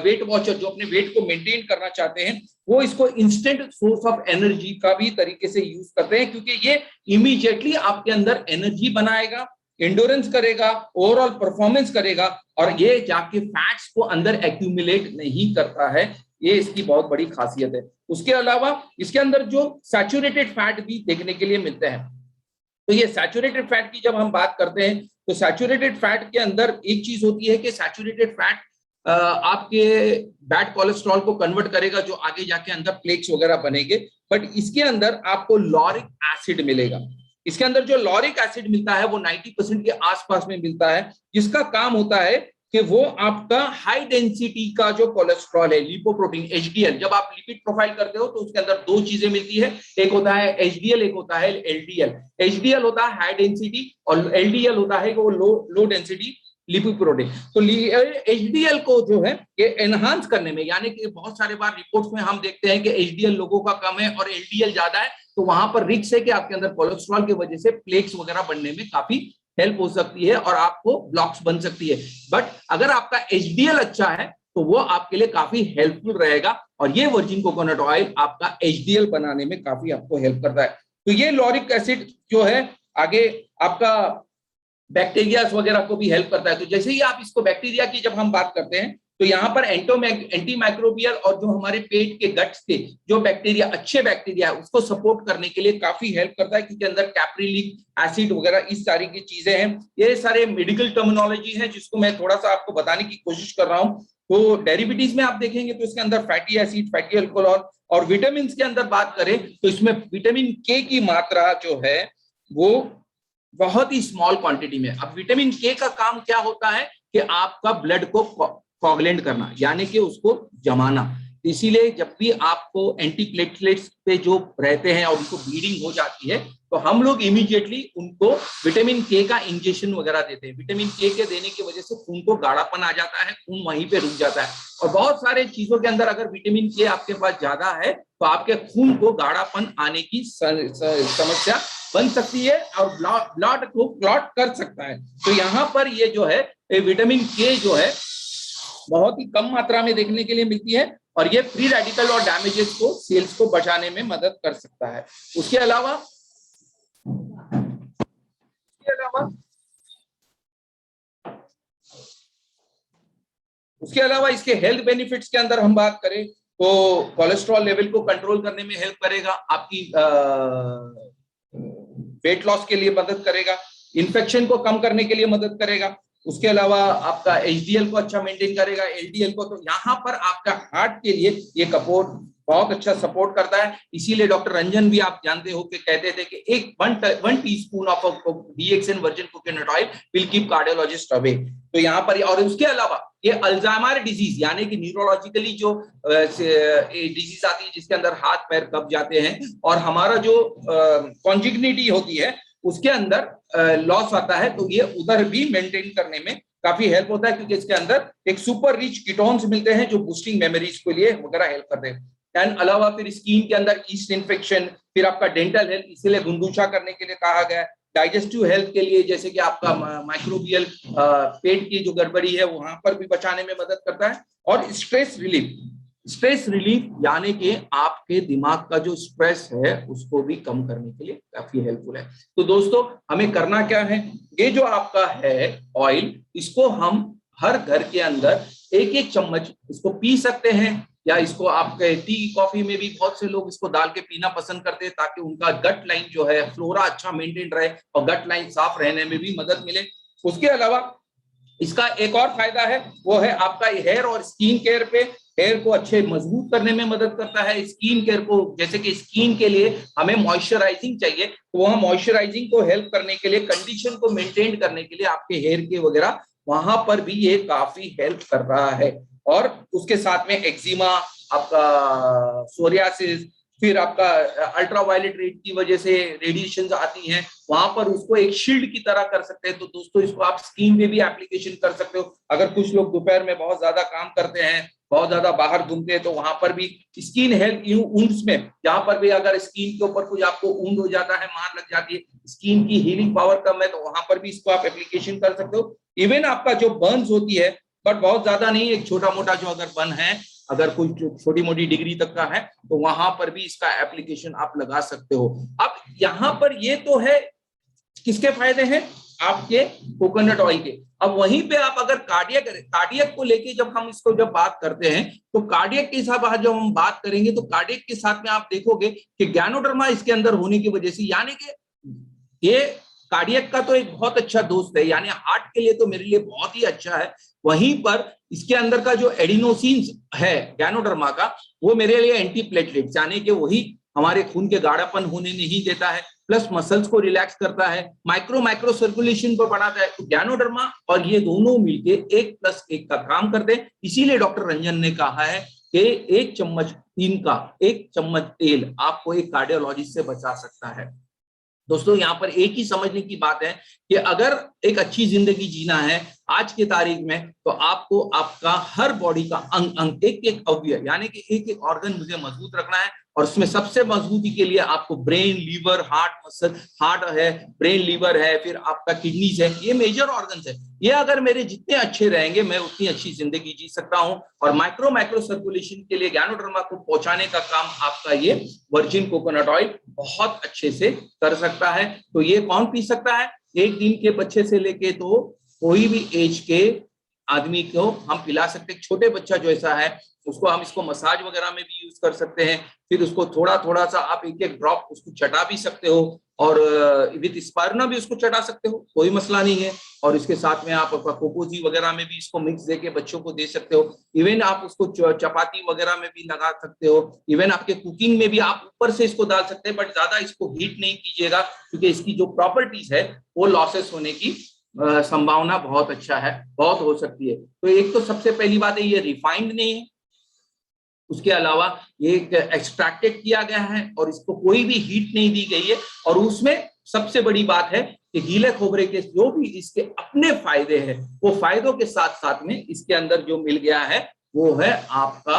वेट वॉचर जो अपने वेट को मेंटेन करना चाहते हैं वो इसको इंस्टेंट सोर्स ऑफ एनर्जी का भी तरीके से यूज करते हैं, क्योंकि ये इमीडिएटली आपके अंदर एनर्जी बनाएगा, एंडोरेंस करेगा, ओवरऑल परफॉर्मेंस करेगा और ये जाके फैट्स को अंदर एक्यूमुलेट नहीं करता है। ये इसकी बहुत बड़ी खासियत है। उसके अलावा इसके अंदर जो सैचुरेटेड फैट भी देखने के लिए मिलते हैं, तो ये सैचुरेटेड फैट की जब हम बात करते हैं तो सैचुरेटेड फैट के अंदर एक चीज होती है कि सैचुरेटेड फैट आपके बैड कोलेस्ट्रॉल को कन्वर्ट करेगा जो आगे जाके अंदर प्लेक्स वगैरह बनेंगे, बट इसके अंदर आपको लॉरिक एसिड मिलेगा। इसके अंदर जो लॉरिक एसिड मिलता है वो 90% के आसपास में मिलता है, जिसका काम होता है कि वो आपका हाई डेंसिटी का जो कोलेस्ट्रॉल है, लिपोप्रोटीन एचडीएल, जब आप लिपिड प्रोफाइल करते हो तो उसके अंदर दो चीजें मिलती है, एक होता है एचडीएल, एक होता है एलडीएल। एचडीएल होता है हाई डेंसिटी और एलडीएल होता है कि वो लो डेंसिटी लिपोप्रोटीन। तो एचडीएल को जो है ये एनहांस करने में, यानी कि बहुत सारे बार रिपोर्ट्स में हम देखते हैं कि एचडीएल लोगों का कम है और एलडीएल ज्यादा है, तो वहां पर रिस्क है कि आपके अंदर कोलेस्ट्रॉल की वजह से प्लेक्स वगैरह बनने में काफी हेल्प हो सकती है और आपको ब्लॉक्स बन सकती है। बट अगर आपका एचडीएल अच्छा है तो वो आपके लिए काफी हेल्पफुल रहेगा और ये वर्जिन कोकोनट ऑयल आपका एचडीएल बनाने में काफी आपको हेल्प करता है। तो ये लॉरिक एसिड जो है आगे आपका बैक्टीरिया वगैरह को भी हेल्प करता है। तो जैसे ही आप इसको बैक्टीरिया की जब हम बात करते हैं तो यहाँ पर एंटी माइक्रोबियल और जो हमारे पेट के गट्स के जो बैक्टीरिया, अच्छे बैक्टीरिया है, उसको सपोर्ट करने के लिए काफी हेल्प करता है, क्योंकि अंदर कैप्रिलिक एसिड वगैरह इस सारी की चीजें हैं। ये सारे मेडिकल टर्मिनोलॉजी है जिसको मैं थोड़ा सा आपको बताने की कोशिश कर रहा हूँ। तो डेरिवेटिव्स में आप देखेंगे तो इसके अंदर फैटी एसिड, फैटी अल्कोहल, और विटामिन के अंदर बात करें तो इसमें विटामिन के की मात्रा जो है वो बहुत ही स्मॉल क्वांटिटी में। अब विटामिन के का काम क्या होता है कि आपका ब्लड को कोगुलेंट करना, यानी कि उसको जमाना। इसीलिए जब भी आपको एंटीप्लेटलेट्स पे जो रहते हैं और उनको ब्लीडिंग हो जाती है तो हम लोग इमीडिएटली उनको विटामिन के का इंजेक्शन वगैरह देते हैं। विटामिन के देने की वजह से खून को गाढ़ापन आ जाता है, खून वहीं पे रुक जाता है। और बहुत सारे चीजों के अंदर अगर विटामिन के आपके पास ज्यादा है तो आपके खून को गाढ़ापन आने की समस्या बन सकती है और ब्लड को क्लॉट कर सकता है। तो यहाँ पर ये जो है विटामिन के जो है बहुत ही कम मात्रा में देखने के लिए मिलती है और ये फ्री रेडिकल और डैमेजेस को, सेल्स को बचाने में मदद कर सकता है। उसके अलावा इसके हेल्थ बेनिफिट्स के अंदर हम बात करें तो कोलेस्ट्रॉल लेवल को कंट्रोल करने में हेल्प करेगा, आपकी वेट लॉस के लिए मदद करेगा, इन्फेक्शन को कम करने के लिए मदद करेगा। उसके अलावा आपका एचडीएल को अच्छा मेंटेन करेगा, एलडीएल को। तो यहाँ पर आपका हार्ट के लिए ये कपोर्ट बहुत अच्छा सपोर्ट करता है। इसीलिए डॉक्टर रंजन भी आप जानते हो कि कहते थे कि एक 1 teaspoon of DXN virgin coconut oil will keep cardiologist away. तो यहाँ पर, और उसके अलावा ये अल्जाइमर डिजीज यानी कि न्यूरोलॉजिकली जो डिजीज आती है जिसके अंदर हाथ पैर कब जाते हैं और हमारा जो कॉन्जिग्निटी होती है उसके अंदर लॉस आता है, तो ये उधर भी मेंटेन करने में काफी हेल्प होता है, क्योंकि इसके अंदर एक सुपर रिच कीटोन्स मिलते हैं जो बूस्टिंग मेमोरीज के लिए वगैरह हेल्प करते हैं। एंड अलावा फिर स्किन के अंदर ईस्ट इन्फेक्शन, फिर आपका डेंटल हेल्थ, इसीलिए गुंदुचा करने के लिए कहा गया। डाइजेस्टिव हेल्थ के लिए जैसे कि आपका माइक्रोबियल पेट की जो गड़बड़ी है वहां पर भी बचाने में मदद करता है। और स्ट्रेस रिलीफ यानी कि आपके दिमाग का जो स्ट्रेस है उसको भी कम करने के लिए काफी हेल्पफुल है। तो दोस्तों हमें करना क्या है, ये जो आपका है ऑयल, इसको हम हर घर के अंदर 1-1 चम्मच इसको पी सकते हैं, या इसको आपके टी कॉफी में भी बहुत से लोग इसको डाल के पीना पसंद करते हैं ताकि उनका गट लाइन जो है फ्लोरा अच्छा मेंटेन रहे और गट लाइन साफ रहने में भी मदद मिले। उसके अलावा इसका एक और फायदा है, वो है आपका हेयर और स्किन केयर पे। हेयर को अच्छे मजबूत करने में मदद करता है। स्किन केयर को, जैसे कि स्किन के लिए हमें मॉइस्चराइजिंग चाहिए, तो वहां मॉइस्चराइजिंग को हेल्प करने के लिए, कंडीशन को मेंटेन करने के लिए आपके हेयर के वगैरह वहां पर भी ये काफी हेल्प कर रहा है। और उसके साथ में एक्जिमा, आपका सोरियासिस, फिर आपका अल्ट्रावायलेट रेड की वजह से रेडिएशंस आती हैं, वहां पर उसको एक शील्ड की तरह कर सकते हैं। तो दोस्तों इसको आप स्किन पे भी एप्लीकेशन कर सकते हो। अगर कुछ लोग दोपहर में बहुत ज्यादा काम करते हैं, बहुत ज्यादा बाहर घूमते हैं, तो वहां पर भी स्किन हेल्थ वुंड्स में, जहां पर भी अगर स्किन के ऊपर कुछ आपको वुंड हो जाता है, मार लग जाती है, स्किन की हीलिंग पावर कम है, तो वहां पर भी इसको आप एप्लीकेशन कर सकते हो। इवन आपका जो बर्न्स होती है, बट बहुत ज्यादा नहीं, एक छोटा मोटा जो अगर बर्न है, अगर कोई छोटी मोटी डिग्री तक का है, तो वहां पर भी इसका एप्लीकेशन आप लगा सकते हो। अब यहाँ पर ये तो है किसके फायदे हैं, आपके कोकोनट ऑयल के। अब वहीं पे आप अगर कार्डियक को लेके जब हम इसको जब बात करते हैं, तो कार्डियक के हिसाब से जब हम बात करेंगे तो कार्डियक के साथ में आप देखोगे कि गैनोडर्मा इसके अंदर होने की वजह से, यानी कि ये कार्डियक का तो एक बहुत अच्छा दोस्त है, यानी हार्ट के लिए तो मेरे लिए बहुत ही अच्छा है। वहीं पर इसके अंदर का जो एडिनोसिन्स है गैनोडर्मा का, वो मेरे लिए एंटीप्लेटलेट्स यानी कि वही हमारे खून के गाढ़ापन होने नहीं देता है, प्लस मसल्स को रिलैक्स करता है, माइक्रो सर्कुलेशन को बढ़ाता है। तो गैनोडर्मा और ये दोनों मिलके 1+1 का काम करते हैं। इसीलिए डॉक्टर रंजन ने कहा है कि 1 चम्मच 3 का 1 चम्मच तेल आपको एक कार्डियोलॉजिस्ट से बचा सकता है। दोस्तों यहाँ पर एक ही समझने की बात है कि अगर एक अच्छी जिंदगी जीना है आज की तारीख में, तो आपको आपका हर बॉडी का अंग एक अवयव यानी कि एक ऑर्गन मुझे मजबूत रखना है। और उसमें सबसे मजबूती के लिए आपको ब्रेन, लीवर, हार्ट है, ब्रेन, लीवर है, फिर आपका किडनीज है, ये मेजर ऑर्गन्स है। ये अगर मेरे जितने अच्छे रहेंगे, मैं उतनी अच्छी जिंदगी जी सकता हूं। और माइक्रो सर्कुलेशन के लिए गैनोडर्मा को पहुंचाने का काम आपका ये वर्जिन कोकोनट ऑयल बहुत अच्छे से कर सकता है। तो ये कौन पी सकता है, 1 दिन के बच्चे से लेके तो कोई भी एज के आदमी को हम पिला सकते हैं। छोटे बच्चा जो ऐसा है उसको हम इसको मसाज वगैरह में भी यूज कर सकते हैं। फिर उसको थोड़ा थोड़ा सा आप एक एक ड्रॉप उसको चटा भी सकते हो और विद स्पायरुलिना भी उसको चटा सकते हो, कोई मसला नहीं है। और इसके साथ में आप कोकोजी वगैरह में भी इसको मिक्स देके बच्चों को दे सकते हो। इवन आप उसको चपाती वगैरह में भी लगा सकते हो। इवन आपके कुकिंग में भी आप ऊपर से इसको डाल सकते हैं, बट ज्यादा इसको हीट नहीं कीजिएगा क्योंकि इसकी जो प्रॉपर्टीज है वो लॉसेस होने की संभावना बहुत अच्छा है, बहुत हो सकती है। तो एक तो सबसे पहली बात है ये रिफाइंड नहीं है, उसके अलावा ये एक्सट्रैक्टेड किया गया है और इसको कोई भी हीट नहीं दी गई है। और उसमें सबसे बड़ी बात है कि गीले खोबरे के जो भी इसके अपने फायदे हैं वो फायदों के साथ साथ में इसके अंदर जो मिल गया है वो है आपका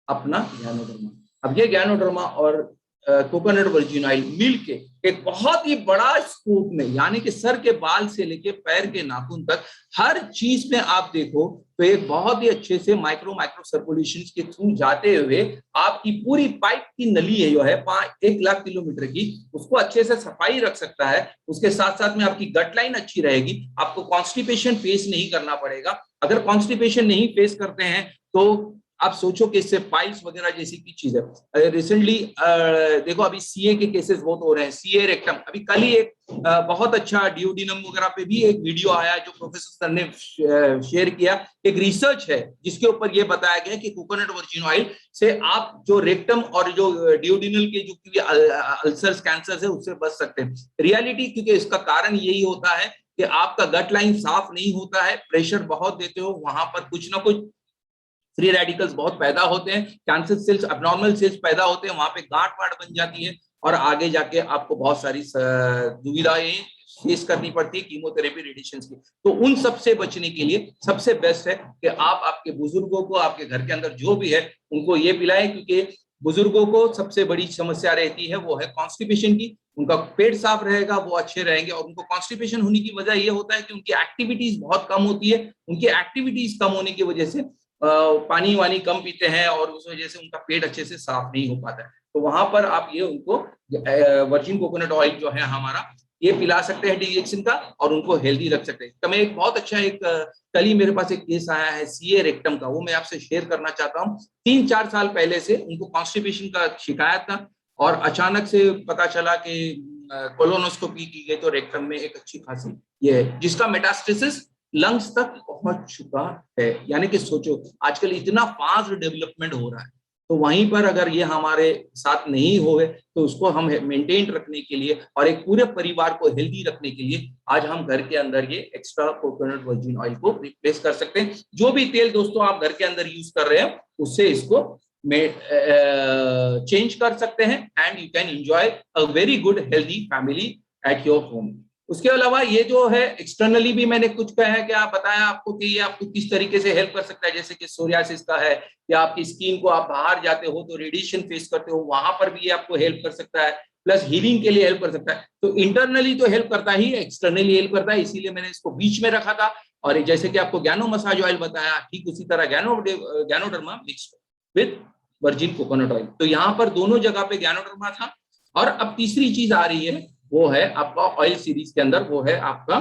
अपना गैनोडर्मा। अब ये गैनोडर्मा और कोकोनट वर्जिन ऑयल मिल के एक बहुत ही बड़ा स्कोप में, यानी कि सर के बाल से लेके पैर के नाखून तक हर चीज में आप देखो तो एक बहुत ही अच्छे से माइक्रो सर्कुलेशन के थ्रू जाते हुए आपकी पूरी पाइप की नली है जो है 1 लाख किलोमीटर की, उसको अच्छे से सफाई रख सकता है। उसके साथ साथ में आपकी गट लाइन अच्छी रहेगी, आपको कॉन्स्टिपेशन फेस नहीं करना पड़ेगा। अगर कॉन्स्टिपेशन नहीं फेस करते हैं तो आप सोचो कि इससे पाइल्स वगैरह जैसी की चीज है। रिसेंटली देखो अभी सीए के केसेस बहुत हो रहे हैं, सीए रेक्टम। अभी कल ही एक बहुत अच्छा डियोडिनम वगैरह पे भी एक वीडियो आया जो प्रोफेसर सर ने शेयर किया। एक रिसर्च है जिसके ऊपर ये बताया गया कि कोकोनट वर्जिन ऑयल से आप जो रेक्टम और जो डियोडिनल के जो अल्सर्स कैंसर है उससे बच सकते हैं। रियलिटी क्योंकि इसका कारण यही होता है कि आपका गट लाइन साफ नहीं होता है, प्रेशर बहुत देते हो, वहां पर कुछ ना कुछ फ्री रेडिकल्स बहुत पैदा होते हैं, कैंसर सेल्स अबनॉर्मल सेल्स पैदा होते हैं, वहां पे गांठ वाट बन जाती है और आगे जाके आपको बहुत सारी दुविधाएं फेस करनी पड़ती है कीमोथेरेपी रेडिएशन की। तो उन सब से बचने के लिए सबसे बेस्ट है कि आप आपके बुजुर्गों को आपके घर के अंदर जो भी है उनको ये पिलाएं, क्योंकि बुजुर्गों को सबसे बड़ी समस्या रहती है वो है कॉन्स्टिपेशन की। उनका पेट साफ रहेगा वो अच्छे रहेंगे, और उनको कॉन्स्टिपेशन होने की वजह ये होता है कि उनकी एक्टिविटीज बहुत कम होती है। उनकी एक्टिविटीज कम होने की वजह से पानी वानी कम पीते हैं और उस वजह से उनका पेट अच्छे से साफ नहीं हो पाता है। तो वहां पर आप ये उनको वर्जिन कोकोनट ऑयल जो है हमारा ये पिला सकते हैं डिजेक्शन का और उनको हेल्दी रख सकते हैं। तो मैं एक बहुत अच्छा एक कल ही मेरे पास एक केस आया है सीए रेक्टम का, वो मैं आपसे शेयर करना चाहता हूँ। 3-4 साल पहले से उनको कॉन्स्टिपेशन का शिकायत था और अचानक से पता चला कि कोलोनोस्कोपी की गई तो रेक्टम में एक अच्छी खासी ये है जिसका मेटास्टेसिस लंग्स तक पहुंच चुका है। यानी कि सोचो आजकल इतना फास्ट डेवलपमेंट हो रहा है, तो वहीं पर अगर ये हमारे साथ नहीं होवे तो उसको हम मेंटेन रखने के लिए और एक पूरे परिवार को हेल्दी रखने के लिए आज हम घर के अंदर ये एक्स्ट्रा कोकोनट वर्जिन ऑयल को रिप्लेस कर सकते हैं। जो भी तेल दोस्तों आप घर के अंदर यूज कर रहे हैं उससे इसको चेंज कर सकते हैं and you can enjoy a very good healthy family at your home. उसके अलावा ये जो है एक्सटर्नली भी मैंने कुछ कहा है कि आप बताया आपको कि ये आपको किस तरीके से हेल्प कर सकता है, जैसे कि सोरियासिस का है या आपकी स्किन को आप बाहर जाते हो तो रेडिएशन फेस करते हो वहां पर भी ये आपको हेल्प कर सकता है, प्लस हीलिंग के लिए हेल्प कर सकता है। तो इंटरनली तो हेल्प करता ही है, एक्सटर्नली हेल्प करता है, इसीलिए मैंने इसको बीच में रखा था। और जैसे कि आपको गैनो मसाज ऑयल बताया, ठीक उसी तरह ganoderma mix with virgin coconut oil. तो यहाँ पर दोनों जगह पे गैनोडर्मा था। और अब तीसरी चीज आ रही है वो है आपका ऑयल सीरीज के अंदर, वो है आपका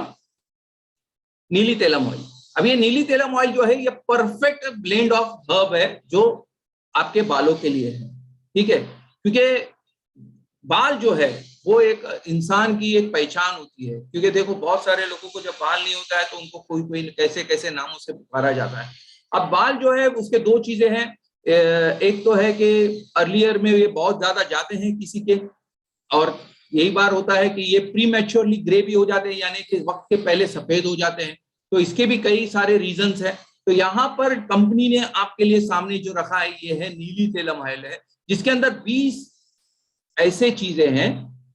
नीली तेलम ऑयल। अब ये नीली तेलम ऑयल जो है ये परफेक्ट ब्लेंड ऑफ हर्ब है जो आपके बालों के लिए है, ठीक है। क्योंकि बाल जो है वो एक इंसान की एक पहचान होती है, क्योंकि देखो बहुत सारे लोगों को जब बाल नहीं होता है तो उनको कोई कोई कैसे कैसे नामों से पुकारा जाता है। अब बाल जो है उसके दो चीजें हैं, एक तो है कि अर्लियर में ये बहुत ज्यादा जाते हैं किसी के, और यही बार होता है कि ये प्रीमैच्योरली ग्रे भी हो जाते हैं, यानी कि वक्त के पहले सफेद हो जाते हैं। तो इसके भी कई सारे रीजंस हैं। तो यहाँ पर कंपनी ने आपके लिए सामने जो रखा है ये है नीली तेलम ऑयल है, जिसके अंदर 20 ऐसे चीजें हैं,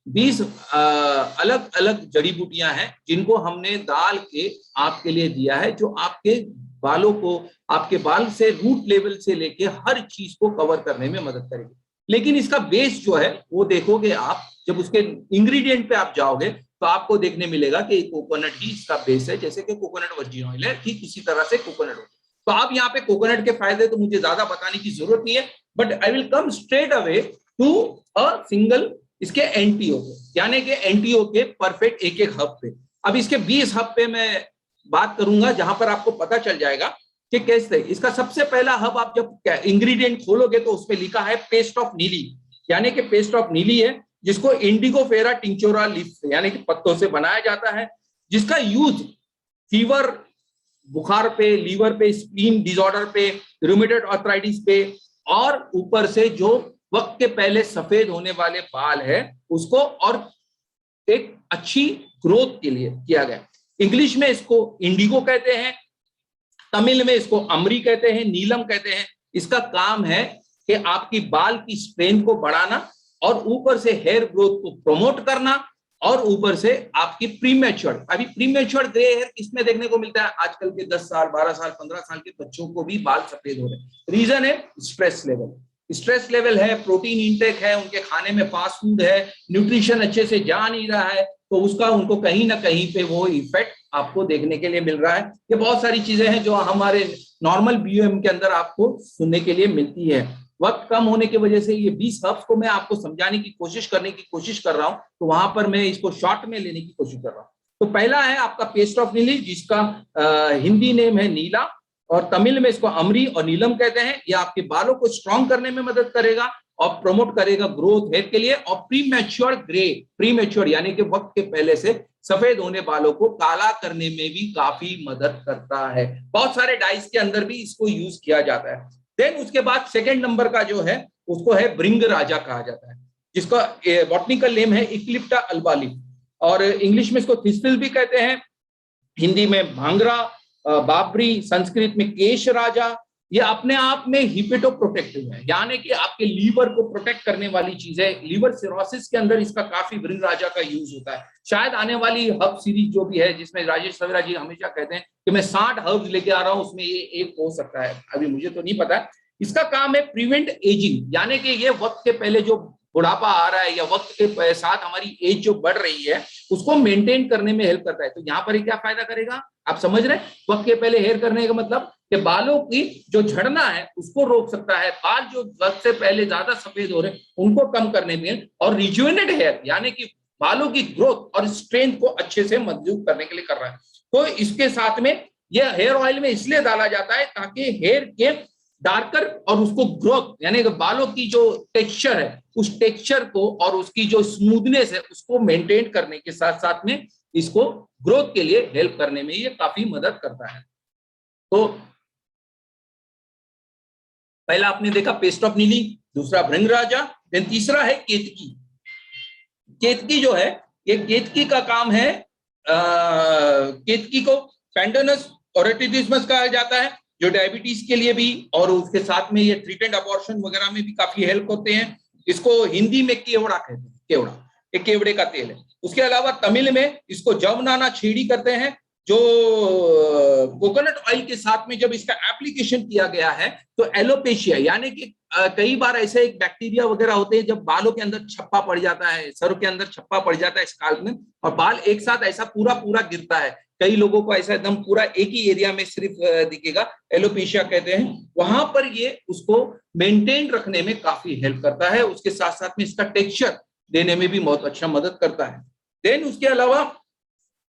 20 अलग अलग जड़ी बूटियां हैं जिनको हमने डाल के आपके लिए दिया है, जो आपके बालों को, आपके बाल से रूट लेवल से लेके हर चीज को कवर करने में मदद करेगी। लेकिन इसका बेस जो है वो देखोगे आप, जब उसके इंग्रेडिएंट पे आप जाओगे तो आपको देखने मिलेगा कि कोकोनट ही इसका बेस है, जैसे कि कोकोनट वर्जिन ऑयल है, ठीक इसी तरह से कोकोनट ऑयल। तो आप यहाँ पे कोकोनट के फायदे तो मुझे ज्यादा बताने की जरूरत नहीं है, but I will come straight away to a single इसके एंटीओ, यानी कि एंटीओ के परफेक्ट एक एक हब पे। अब इसके 20 हब पे मैं बात करूंगा जहां पर आपको पता चल जाएगा कि कैसे। इसका सबसे पहला हब आप जब इंग्रेडिएंट खोलोगे तो उसपे लिखा है पेस्ट ऑफ नीली, यानी कि पेस्ट ऑफ नीली है जिसको इंडिगोफेरा टिंचोरा लीफ यानी कि पत्तों से बनाया जाता है, जिसका यूज फीवर, बुखार पे, लीवर पे, स्प्लीन डिसऑर्डर पे, रूमेटॉइड आर्थराइटिस पे, और ऊपर से जो वक्त के पहले सफेद होने वाले बाल है उसको और एक अच्छी ग्रोथ के लिए किया गया। इंग्लिश में इसको इंडिगो कहते हैं, तमिल में इसको अमरी कहते हैं, नीलम कहते हैं। इसका काम है कि आपकी बाल की स्ट्रेंथ को बढ़ाना और ऊपर से हेयर ग्रोथ को प्रमोट करना, और ऊपर से आपकी प्रीमेच्योर, अभी प्रीमेच्योर ग्रे हेयर किसमें देखने को मिलता है? आजकल के 10 साल, 12 साल, 15 साल के बच्चों को भी बाल सफेद हो रहे हैं। रीजन है स्ट्रेस लेवल। स्ट्रेस लेवल है, प्रोटीन इंटेक है, उनके खाने में फास्ट फूड है, न्यूट्रिशन अच्छे से जा नहीं रहा है, तो उसका उनको कहीं ना कहीं पे वो इफेक्ट आपको देखने के लिए मिल रहा है। ये बहुत सारी चीजें हैं जो हमारे नॉर्मल बीओएम के अंदर आपको सुनने के लिए मिलती है। वक्त कम होने की वजह से ये 20 हर्ब्स को मैं आपको समझाने की कोशिश कर रहा हूं, तो वहां पर मैं इसको शॉर्ट में लेने की कोशिश कर रहा हूं। तो पहला है आपका पेस्ट ऑफ नीली, जिसका हिंदी नेम है नीला और तमिल में इसको अमरी और नीलम कहते हैं। ये आपके बालों को स्ट्रॉन्ग करने में मदद करेगा और प्रमोट करेगा ग्रोथ हेयर के लिए। और प्रीमेच्योर ग्रे, प्रीमेच्योर यानी कि वक्त के पहले से सफेद होने बालों को काला करने में भी काफी मदद करता है। बहुत सारे डाइस के अंदर भी इसको यूज किया जाता है। देन उसके बाद सेकंड नंबर का जो है उसको है भृंग राजा कहा जाता है, जिसका बॉटनिकल नेम है इक्लिप्टा अल्बाली, और इंग्लिश में इसको थिस्टिल भी कहते हैं, हिंदी में भांगरा, बाबरी, संस्कृत में केश राजा। ये अपने आप में हिपेटो प्रोटेक्टिव है, यानी कि आपके लीवर को प्रोटेक्ट करने वाली चीज है। लीवर सिरोसिस के अंदर इसका काफी भृंग राजा का यूज होता है। शायद आने वाली हर्ब सीरीज जो भी है, जिसमें राजेश सवेरा जी हमेशा कहते हैं कि मैं 60 हर्ब्स लेके आ रहा हूं, उसमें ये एक हो सकता है, अभी मुझे तो नहीं पता। इसका काम है प्रिवेंट एजिंग, यानी कि ये वक्त के पहले जो बुढ़ापा आ रहा है या वक्त के साथ हमारी एज जो बढ़ रही है उसको मेंटेन करने में हेल्प करता है। तो यहाँ पर क्या फायदा करेगा आप समझ रहे हैं? वक्त के पहले हेयर करने का मतलब कि बालों की जो झड़ना है उसको रोक सकता है, बाल जो वक्त से पहले ज्यादा सफेद हो रहे हैं उनको कम करने में, और रिजुवेनेट हेयर यानी कि बालों की ग्रोथ और स्ट्रेंथ को अच्छे से मजबूत करने के लिए कर रहा है। तो इसके साथ में यह हेयर ऑयल में इसलिए डाला जाता है ताकि हेयर के डार्कर और उसको ग्रोथ यानी कि बालों की जो टेक्सचर है उस टेक्सचर को और उसकी जो स्मूथनेस है उसको मेंटेन करने के साथ साथ में इसको ग्रोथ के लिए हेल्प करने में ये काफी मदद करता है। तो पहला आपने देखा पेस्ट ऑफ नीली, दूसरा भृंग राजा, देन तीसरा है केतकी। केतकी जो है ये केतकी का काम है, केतकी को पैंडोनस ओरेटिडिसमस कहा जाता है, जो डायबिटीज के लिए भी और उसके साथ में ये ट्रीटेड अबॉर्शन वगैरह में भी काफी हेल्प होते हैं। इसको हिंदी में केवड़ा कहते हैं, केवड़ा एक केवड़े का तेल है। उसके अलावा तमिल में इसको जवनाना छेड़ी करते हैं, जो कोकोनट ऑयल के साथ में जब इसका एप्लीकेशन किया गया है तो एलोपेशिया यानी कि कई बार ऐसे एक बैक्टीरिया वगैरह होते हैं जब बालों के अंदर छप्पा पड़ जाता है, सर के अंदर छप्पा पड़ जाता है स्काल्प में, और बाल एक साथ ऐसा पूरा पूरा गिरता है। कई लोगों को ऐसा एकदम पूरा एक ही एरिया में सिर्फ दिखेगा, एलोपेशिया कहते हैं। वहां पर ये उसको मेंटेन रखने में काफी हेल्प करता है। उसके साथ साथ में इसका टेक्सचर देने में भी बहुत अच्छा मदद करता है। देन उसके अलावा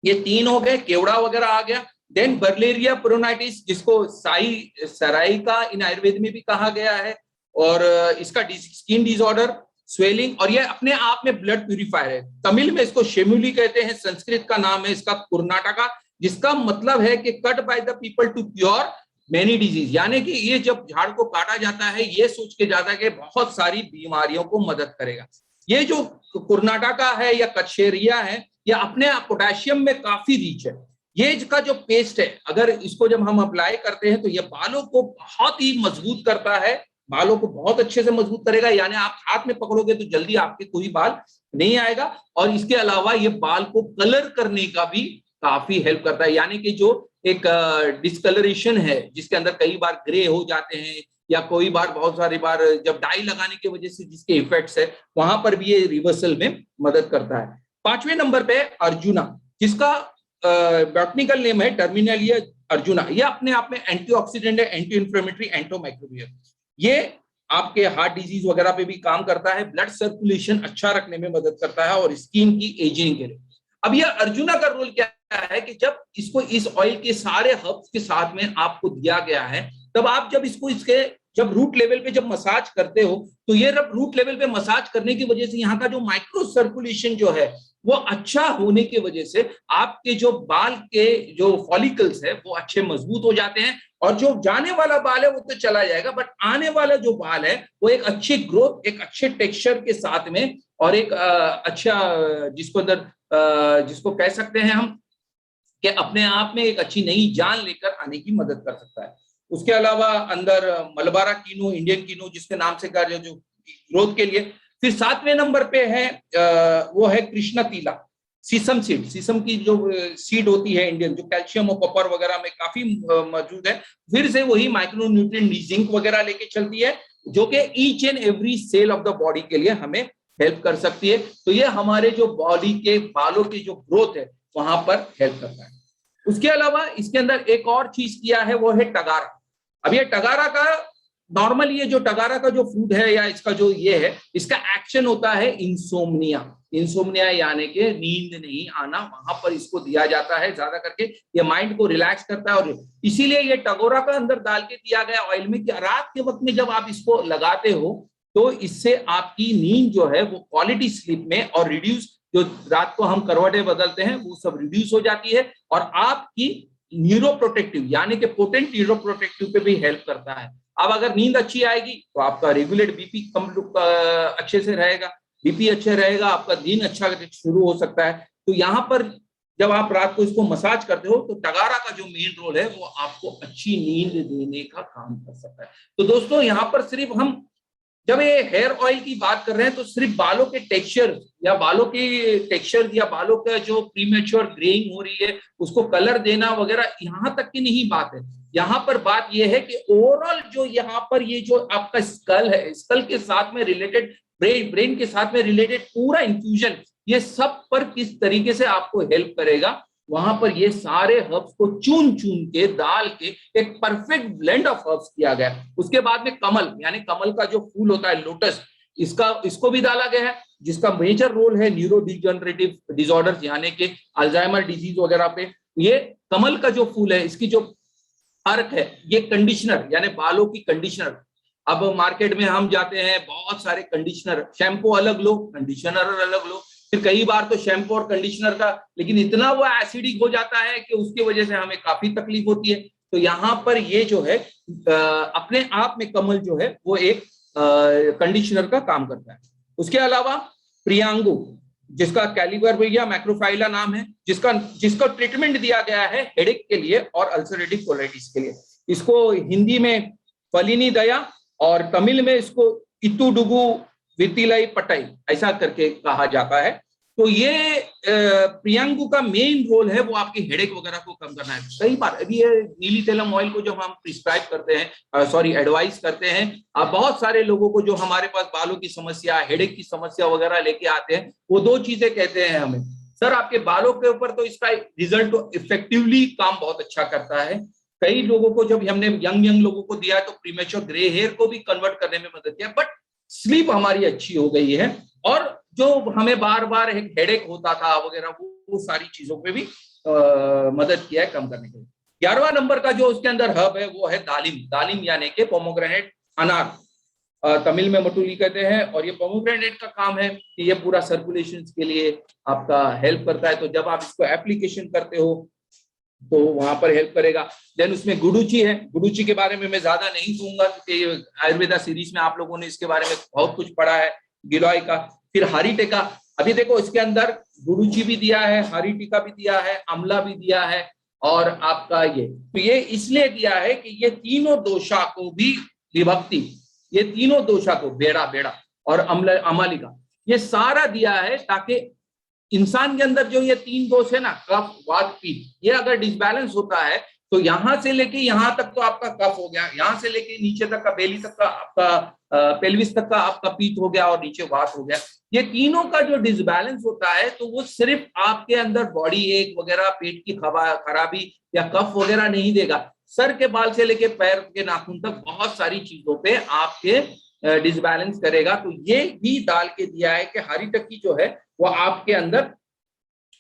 ये तीन हो गए, केवड़ा वगैरह आ गया। देन बर्लेरिया पेरोनाइटिस, जिसको सराई का इन आयुर्वेद में भी कहा गया है, और इसका स्किन डिसऑर्डर, स्वेलिंग, और ये अपने आप में ब्लड प्यूरिफायर है। तमिल में इसको शेमुली कहते हैं, संस्कृत का नाम है इसका कर्नाटका, जिसका मतलब है कि cut by the people to cure many disease, यानी कि ये जब झाड़ को काटा जाता है ये सोच के जाता है कि बहुत सारी बीमारियों को मदद करेगा। ये जो कर्नाटका है या कच्छेरिया है, ये अपने पोटेशियम में काफी रिच है। ये इसका जो पेस्ट है, अगर इसको जब हम अप्लाई करते हैं तो ये बालों को बहुत ही मजबूत करता है, बालों को बहुत अच्छे से मजबूत करेगा, यानी आप हाथ में पकड़ोगे तो जल्दी आपके कोई बाल नहीं आएगा। और इसके अलावा ये बाल को कलर करने का भी काफी हेल्प करता है, यानी कि जो एक डिस्कलरेशन है जिसके अंदर कई बार ग्रे हो जाते हैं या कोई बार बहुत सारी बार जब डाई लगाने की वजह से जिसके इफेक्ट्स है वहां पर भी ये रिवर्सल में मदद करता है। 5वें नंबर पे अर्जुना, जिसका बॉटनिकल नेम है टर्मिनेलिया अर्जुना। ये अपने आप में एंटीऑक्सीडेंट है, एंटी इंफ्लेमेटरी, एंटी माइक्रोबियल। ये आपके हार्ट डिजीज वगैरह पे भी काम करता है, ब्लड सर्कुलेशन अच्छा रखने में मदद करता है और स्किन की एजिंग के लिए। अब ये अर्जुना का रोल क्या है कि जब इसको इस ऑयल के सारे हर्ब्स के साथ में आपको दिया गया है, तब आप जब इसको इसके जब रूट लेवल पे जब मसाज करते हो, तो ये जब रूट लेवल पे मसाज करने की वजह से यहाँ का जो माइक्रो सर्कुलेशन जो है वो अच्छा होने की वजह से आपके जो बाल के जो फॉलिकल्स है वो अच्छे मजबूत हो जाते हैं, और जो जाने वाला बाल है वो तो चला जाएगा, बट आने वाला जो बाल है वो एक अच्छी ग्रोथ, एक अच्छे टेक्सचर के साथ में, और एक अच्छा जिसको अंदर जिसको कह सकते हैं हम कि अपने आप में एक अच्छी नई जान लेकर आने की मदद कर सकता है। उसके अलावा अंदर मलबारा कीनो, इंडियन कीनो जिसके नाम से कार्य जो ग्रोथ के लिए। फिर 7वें नंबर पे है वो है कृष्णा तीला, सीसम सीड, सीसम की जो सीड होती है इंडियन, जो कैल्शियम और कॉपर वगैरह में काफी मौजूद है। फिर से वही माइक्रो न्यूट्रिएंट जिंक वगैरह लेके चलती है, जो कि each and every cell of the body के लिए हमें हेल्प कर सकती है। तो ये हमारे जो बॉडी के बालों की जो ग्रोथ है वहां पर हेल्प करता है। उसके अलावा इसके अंदर एक और चीज किया है वो है टगारा। अब ये टगारा का नॉर्मल, ये जो टगारा का जो फूड है या इसका जो ये है, इसका एक्शन होता है इंसोम्निया। इंसोम्निया यानी कि नींद नहीं आना, वहां पर इसको दिया जाता है ज्यादा करके। ये माइंड को रिलैक्स करता है, और इसीलिए ये टगोरा का अंदर डाल के दिया गया ऑयल में कि रात के वक्त में जब आप इसको लगाते हो तो इससे आपकी नींद जो है वो क्वालिटी स्लीप में और रिड्यूस, जो रात को हम करवटें बदलते हैं वो सब रिड्यूस हो जाती है, और आपकी न्यूरोप्रोटेक्टिव यानी कि पोटेंट न्यूरोप्रोटेक्टिव पे भी हेल्प करता है। अब अगर नींद अच्छी आएगी तो आपका रेगुलेट बीपी कम अच्छे से रहेगा, बीपी अच्छे रहेगा, आपका दिन अच्छा शुरू हो सकता है। तो यहाँ पर जब आप रात को इसको मसाज करते हो तो टगारा का जो मेन रोल है वो आपको अच्छी नींद देने का काम कर सकता है। तो दोस्तों यहाँ पर सिर्फ हम जब ये हेयर ऑयल की बात कर रहे हैं तो सिर्फ बालों के टेक्सचर या बालों के टेक्सचर या बालों का जो प्रीमेच्योर ग्रेइंग हो रही है उसको कलर देना वगैरह यहाँ तक की नहीं बात है। यहाँ पर बात यह है कि ओवरऑल जो यहाँ पर ये जो आपका स्कल है, स्कल के साथ में रिलेटेड ब्रेन के साथ में रिलेटेड पूरा इंफ्यूजन, ये सब पर किस तरीके से आपको हेल्प करेगा, वहां पर ये सारे हर्ब्स को चुन चुन के डाल के एक परफेक्ट ब्लेंड ऑफ हर्ब्स किया गया। उसके बाद में कमल यानी कमल का जो फूल होता है लोटस, इसको भी डाला गया है, जिसका मेजर रोल है न्यूरो डिजनरेटिव डिसऑर्डर्स यानी कि अल्जाइमर डिजीज वगैरह पे। ये कमल का जो फूल है, इसकी जो अर्क है, ये कंडीशनर यानी बालों की कंडीशनर। अब मार्केट में हम जाते हैं, बहुत सारे कंडीशनर, शैम्पू अलग लो, कंडीशनर अलग लो, फिर कई बार तो शैम्पू और कंडीशनर का, लेकिन इतना वो एसिडिक हो जाता है कि उसकी वजह से हमें काफी तकलीफ होती है। तो यहाँ पर ये जो है अपने आप में कमल जो है वो एक कंडीशनर का काम करता है। उसके अलावा प्रियांगु, जिसका कैलिबर्बिया मैक्रोफाइला नाम है, जिसका ट्रीटमेंट दिया गया है हेडेक के लिए और अल्सरेटिव कोलाइटिस के लिए। इसको हिंदी में फलिनी दया और तमिल में इसको इतुडुगु वितिलाई पटाई ऐसा करके कहा जाता है। तो ये प्रियांगु का मेन रोल है वो आपकी हेडेक वगैरह को कम करना है। कई बार अभी ये नीली तेलम ऑयल को जब हम प्रिस्क्राइब करते हैं, एडवाइस करते हैं, बहुत सारे लोगों को जो हमारे पास बालों की समस्या, हेडेक की समस्या वगैरह लेके आते हैं, वो दो चीजें कहते हैं हमें, सर आपके बालों के ऊपर तो इसका रिजल्ट इफेक्टिवली काम बहुत अच्छा करता है। कई लोगों को जब हमने यंग लोगों को दिया तो प्रीमेच्योर ग्रे हेयर को भी कन्वर्ट करने में मदद किया, बट स्लीप हमारी अच्छी हो गई है, और जो हमें बार बार एक हेडेक होता था वगैरह वो सारी चीजों पे भी मदद किया है कम करने के लिए। 11वां नंबर का जो उसके अंदर हब है वो है दालिम। दालिम यानी कि पोमोग्रेनेट, अनार, तमिल में मटुली कहते हैं। और ये पोमोग्रेनेट का काम है कि ये पूरा सर्कुलेशन के लिए आपका हेल्प करता है। तो जब आप इसको एप्लीकेशन करते हो तो वहां पर हेल्प करेगा। देन उसमें गुडुची है। गुडुची के बारे में मैं ज्यादा नहीं कहूंगा क्योंकि आयुर्वेदा सीरीज में आप लोगों ने इसके बारे में बहुत कुछ पढ़ा है, गिलोय का। फिर हारीटेका, अभी देखो इसके अंदर गुडुची भी दिया है, हारीटेका भी दिया है, अमला भी दिया है, और आपका ये इसलिए दिया है कि ये तीनों दोषा को भी विभक्ति, ये तीनों दोषा को बेड़ा और अमालिका, ये सारा दिया है ताकि इंसान के अंदर जो ये तीन दोष है ना, कफ वात पित्त, ये अगर डिसबैलेंस होता है तो यहां से लेके यहां तक तो आपका कफ हो गया, यहां से लेके नीचे तक का बेली तक का आपका पेल्विस तक का आपका पित्त हो गया और नीचे वात हो गया। ये तीनों का जो डिसबैलेंस होता है तो वो सिर्फ आपके अंदर बॉडी एक वगैरह, पेट की खराबी या कफ वगैरह नहीं देगा, सर के बाल से लेके पैर के नाखून तक बहुत सारी चीजों पे आपके डिसबैलेंस करेगा। तो ये भी डाल के दिया है कि हारीटकी जो है वो आपके अंदर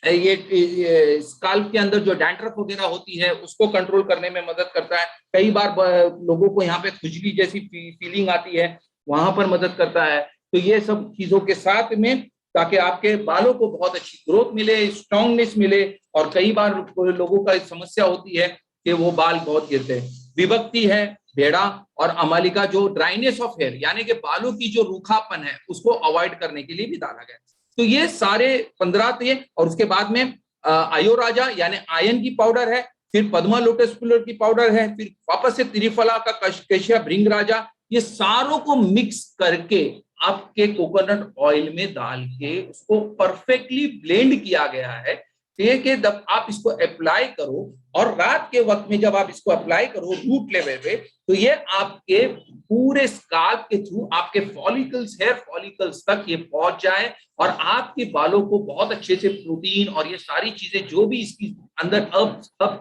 ये स्काल्प के अंदर जो डैंड्रफ वगैरह होती है उसको कंट्रोल करने में मदद करता है। कई बार लोगों को यहाँ पे खुजली जैसी फीलिंग आती है, वहां पर मदद करता है। तो ये सब चीजों के साथ में, ताकि आपके बालों को बहुत अच्छी ग्रोथ मिले, स्ट्रांगनेस मिले। और कई बार लोगों का समस्या होती है कि वो बाल बहुत गिरते हैं। विभक्ति है, भेड़ा और अमालिका, जो ड्राइनेस ऑफ हेयर यानी कि बालों की जो रूखापन है उसको अवॉइड करने के लिए भी डाला गया। तो ये सारे 15 थे। और उसके बाद में आयोराजा यानी आयन की पाउडर है, फिर पद्मा लोटस फूलर की पाउडर है, फिर वापस से त्रिफला का कैशिया भृंग राजा, ये सारों को मिक्स करके आपके कोकोनट ऑयल में डाल के उसको परफेक्टली ब्लेंड किया गया है। कि जब आप इसको अप्लाई करो और रात के वक्त में जब आप इसको अप्लाई करो रूट लेवल पे, तो ये आपके पूरे स्काल्प के थ्रू आपके फॉलिकल्स, हेयर फॉलिकल्स तक ये पहुंच जाए और आपके बालों को बहुत अच्छे से प्रोटीन और ये सारी चीजें जो भी इसकी अंदर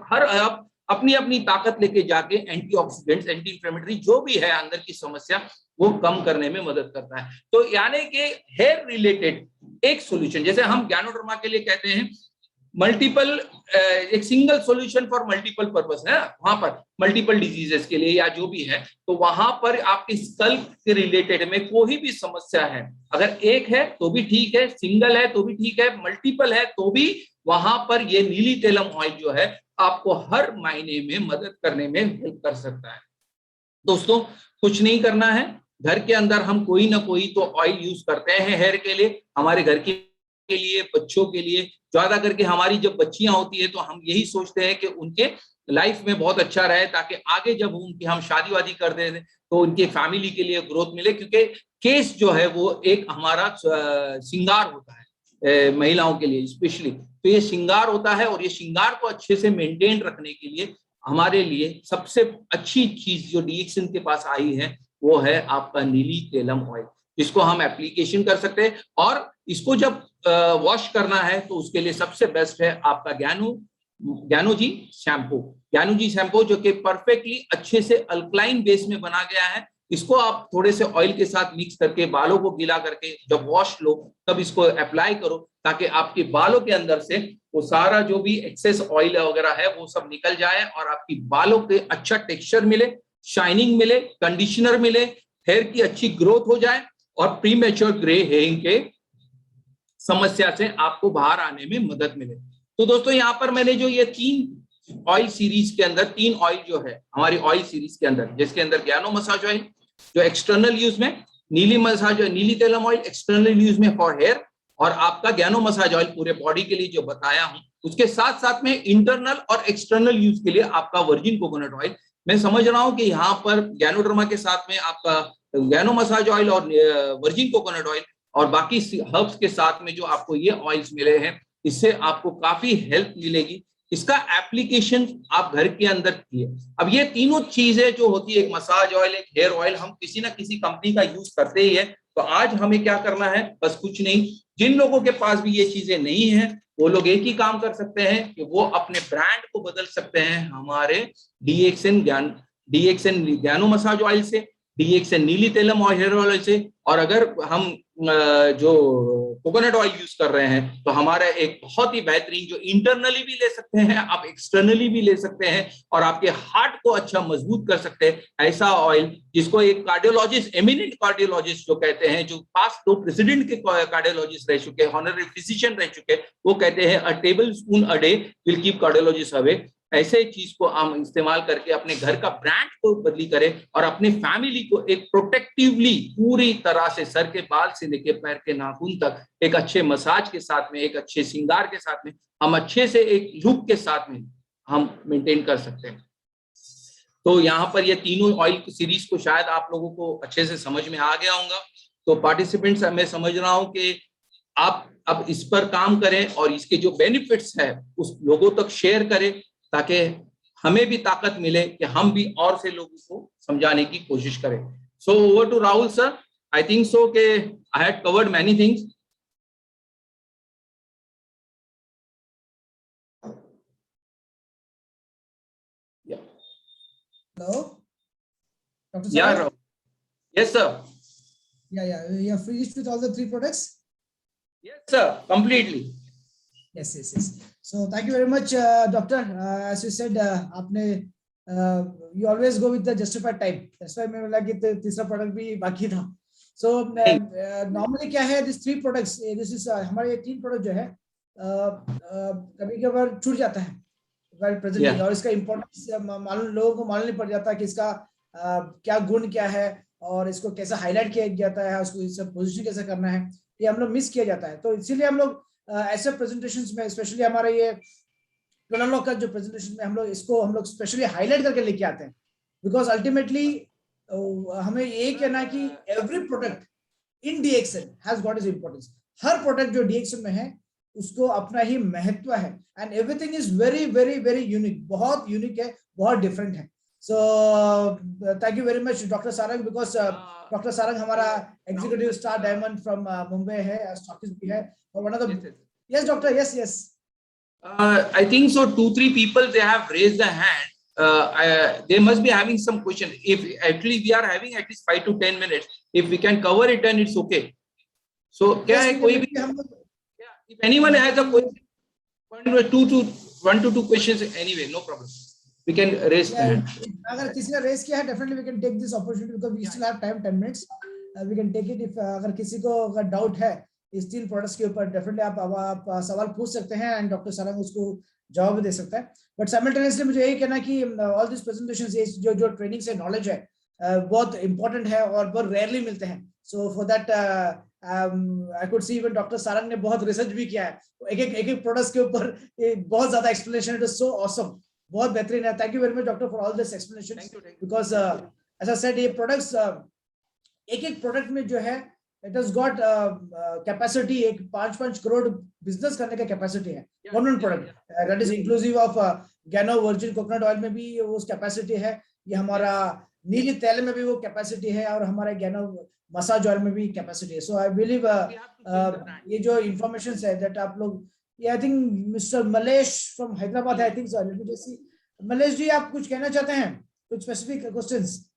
हर अपनी अपनी ताकत लेके जाके एंटीऑक्सीडेंट्स, एंटी इंफ्लेमेटरी जो भी है अंदर की समस्या वो कम करने में मदद करता है। तो यानी कि हेयर रिलेटेड एक सॉल्यूशन, जैसे हम ज्ञानोडर्मा के लिए कहते हैं मल्टीपल, एक single solution for multiple purpose है, वहां पर मल्टीपल डिजीजेस के लिए या जो भी है, तो वहां पर आपके स्कल्प के रिलेटेड में कोई भी समस्या है, अगर एक है तो भी ठीक है, सिंगल है तो भी ठीक है, मल्टीपल है तो भी वहां पर ये नीली तेलम ऑयल जो है आपको हर महीने में मदद करने में हेल्प कर सकता है। दोस्तों कुछ नहीं करना है, घर के अंदर हम कोई ना कोई तो ऑयल यूज करते हैं हेयर के लिए, हमारे घर के लिए, बच्चों के लिए। ज्यादा करके हमारी जब बच्चियां होती है तो हम यही सोचते हैं कि उनके लाइफ में बहुत अच्छा रहे, ताकि आगे जब उनकी हम शादी वादी कर दें तो उनके फैमिली के लिए ग्रोथ मिले। क्योंकि केस जो है वो एक हमारा श्रृंगार होता है महिलाओं के लिए स्पेशली, तो ये श्रृंगार होता है और ये श्रृंगार को अच्छे से मेंटेन रखने के लिए हमारे लिए सबसे अच्छी चीज जो डीएक्सन के पास आई है वो है आपका नीली तेलम ऑयल, जिसको हम एप्लीकेशन कर सकते हैं। और इसको जब वॉश करना है तो उसके लिए सबसे बेस्ट है आपका ज्ञानो जी शैम्पू, जो कि परफेक्टली अच्छे से अल्कलाइन बेस में बना गया है। इसको आप थोड़े से ऑयल के साथ मिक्स करके बालों को गीला करके जब वॉश लो तब इसको अप्लाई करो, ताकि आपके बालों के अंदर से वो सारा जो भी एक्सेस ऑयल वगैरह है वो सब निकल जाए और आपकी बालों के अच्छा टेक्सचर मिले, शाइनिंग मिले, कंडीशनर मिले, हेयर की अच्छी ग्रोथ हो जाए और प्रीमेच्योर ग्रे हेयरिंग के समस्या से आपको बाहर आने में मदद मिले। तो दोस्तों यहाँ पर मैंने जो ये 3 ऑयल सीरीज के अंदर 3 ऑयल जो है हमारी ऑयल सीरीज के अंदर, जिसके अंदर ज्ञानो मसाज ऑयल जो एक्सटर्नल यूज में, नीली तेलम ऑयल एक्सटर्नल यूज में फॉर हेयर, और आपका ज्ञानो मसाज ऑयल पूरे बॉडी के लिए जो बताया हूं, उसके साथ साथ में इंटरनल और एक्सटर्नल यूज के लिए आपका वर्जिन कोकोनट ऑयल। मैं समझ रहा हूं कि यहाँ पर ज्ञानोडर्मा के साथ में आपका ज्ञानो मसाज ऑयल और वर्जिन कोकोनट ऑयल और बाकी हर्ब्स के साथ में जो आपको ये ऑयल्स मिले हैं, इससे आपको काफी हेल्प मिलेगी। इसका एप्लीकेशन आप घर के अंदर किए। अब ये तीनों चीजें जो होती है, एक मसाज ऑयल, एक हेयर ऑयल, हम किसी ना किसी कंपनी का यूज करते ही है। तो आज हमें क्या करना है, बस कुछ नहीं, जिन लोगों के पास भी ये चीजें नहीं है वो लोग एक ही काम कर सकते हैं कि वो अपने ब्रांड को बदल सकते हैं हमारे डीएक्सन ज्ञानो मसाज ऑयल से, डीएक्सन नीली तेलम और हेयर ऑयल से। और अगर हम जो कोकोनट ऑयल यूज कर रहे हैं तो हमारा एक बहुत ही बेहतरीन जो इंटरनली भी ले सकते हैं, आप एक्सटर्नली भी ले सकते हैं और आपके हार्ट को अच्छा मजबूत कर सकते हैं, ऐसा ऑयल जिसको एक कार्डियोलॉजिस्ट, एमिनेंट कार्डियोलॉजिस्ट जो कहते हैं, जो पास्ट 2 प्रेसिडेंट के कार्डियोलॉजिस्ट रह चुके, ऑनररी फिजिशियन रह चुके, वो कहते हैं अ table spoon a day will keep cardiologist away. ऐसे चीज को हम इस्तेमाल करके अपने घर का ब्रांड को बदली करें और अपने फैमिली को एक प्रोटेक्टिवली पूरी तरह से सर के बाल से लेकर पैर के नाखून तक एक अच्छे मसाज के साथ में, एक अच्छे श्रृंगार के साथ में, हम अच्छे से एक लुक के साथ में हम मेंटेन कर सकते हैं। तो यहाँ पर ये तीनों ऑयल सीरीज को शायद आप लोगों को अच्छे से समझ में आ गया होगा। तो पार्टिसिपेंट्स, मैं समझ रहा हूँ कि आप अब इस पर काम करें और इसके जो बेनिफिट्स है उस लोगों तक शेयर करें, ताकि हमें भी ताकत मिले कि हम भी और से लोगों को समझाने की कोशिश करें। So over to Rahul sir, I think so के I had covered many things. Hello, Dr. Yeah, Sagar? Rahul. Yes, sir. Yeah, you are finished with all the 3 products? Yes, sir. Completely. yes. So thank you very much, doctor. As you said, आपने you always go with the justified time. That's why मैं बोला कि तीसरा product भी बाकी था. So normally क्या है, these 3 products, this is हमारे ये 3 प्रोडक्ट जो है कभी-कभार छूट जाता है while presenting, और इसका इम्पोर्टेंस लोगों को मालूम नहीं पड़ जाता कि इसका क्या गुण क्या है और इसको कैसे हाईलाइट किया जाता है, उसको इसका पोजीशन कैसे करना है, ये हम लोग मिस किया जाता है. तो इसीलिए हम लोग ऐसे प्रेजेंटेशंस में, स्पेशली हमारा ये प्लानर का जो प्रेजेंटेशन में हम लोग स्पेशली हाईलाइट करके लेके आते हैं, बिकॉज अल्टीमेटली हमें ये कहना है कि every product in DXL has got is importance. हर प्रोडक्ट जो डीएक्सएल में है उसको अपना ही महत्व है, and everything is very very very unique, बहुत यूनिक है, बहुत डिफरेंट है. So thank you very much doctor Sarang, because doctor Sarang हमारा executive star diamond from Mumbai है, स्टॉकिस्ट भी है, और one of the yes doctor, yes. I think so 2-3 people they have raised the hand. They must be having some question. If actually we are having at least 5 to 10 minutes, if we can cover it then it's okay. So क्या है, कोई भी if anyone has a question, 1 to 2 questions anyway, no problem, we can raise the hand. अगर किसी ने raise किया है, definitely we can take this opportunity because we still have time 10 minutes. We can take it. if अगर किसी को अगर doubt है इस 3 प्रोडक्ट्स के ऊपर, डेफिनेटली आप सवाल पूछ सकते हैं एंड डॉक्टर सारंग उसको जवाब दे सकता है. बट साइमल्टेनियसली मुझे यही कहना कि ऑल दिस प्रेजेंटेशंस, जो ट्रेनिंग से नॉलेज है बहुत इंपॉर्टेंट है और बहुत रेयरली मिलते हैं. So for that I could see even doctor Sarang ने बहुत रिसर्च भी किया है, एक प्रोडक्ट्स के ऊपर बहुत ज्यादा explanation. It is so awesome, बहुत बेहतरीन है. Thank you very much doctor for all this explanation, because as I said, ये प्रोडक्ट्स एक प्रोडक्ट में जो है it has got capacity, एक 5 करोड़ बिजनेस करने का कैपेसिटी है one product. that is inclusive of गैनो virgin coconut oil में भी वो कैपेसिटी है, ये हमारा नीली तेल में भी वो कैपेसिटी है, और हमारे गैनो मसाज ऑयल में भी कैपेसिटी है. सो आई बिलीव ये जो इंफॉर्मेशन है दैट आप लोग, ये I think mister Malesh from Hyderabad है, I think so. Let me just see. Malesh ji, आप कुछ कहना चाहते हैं, कुछ specific questions?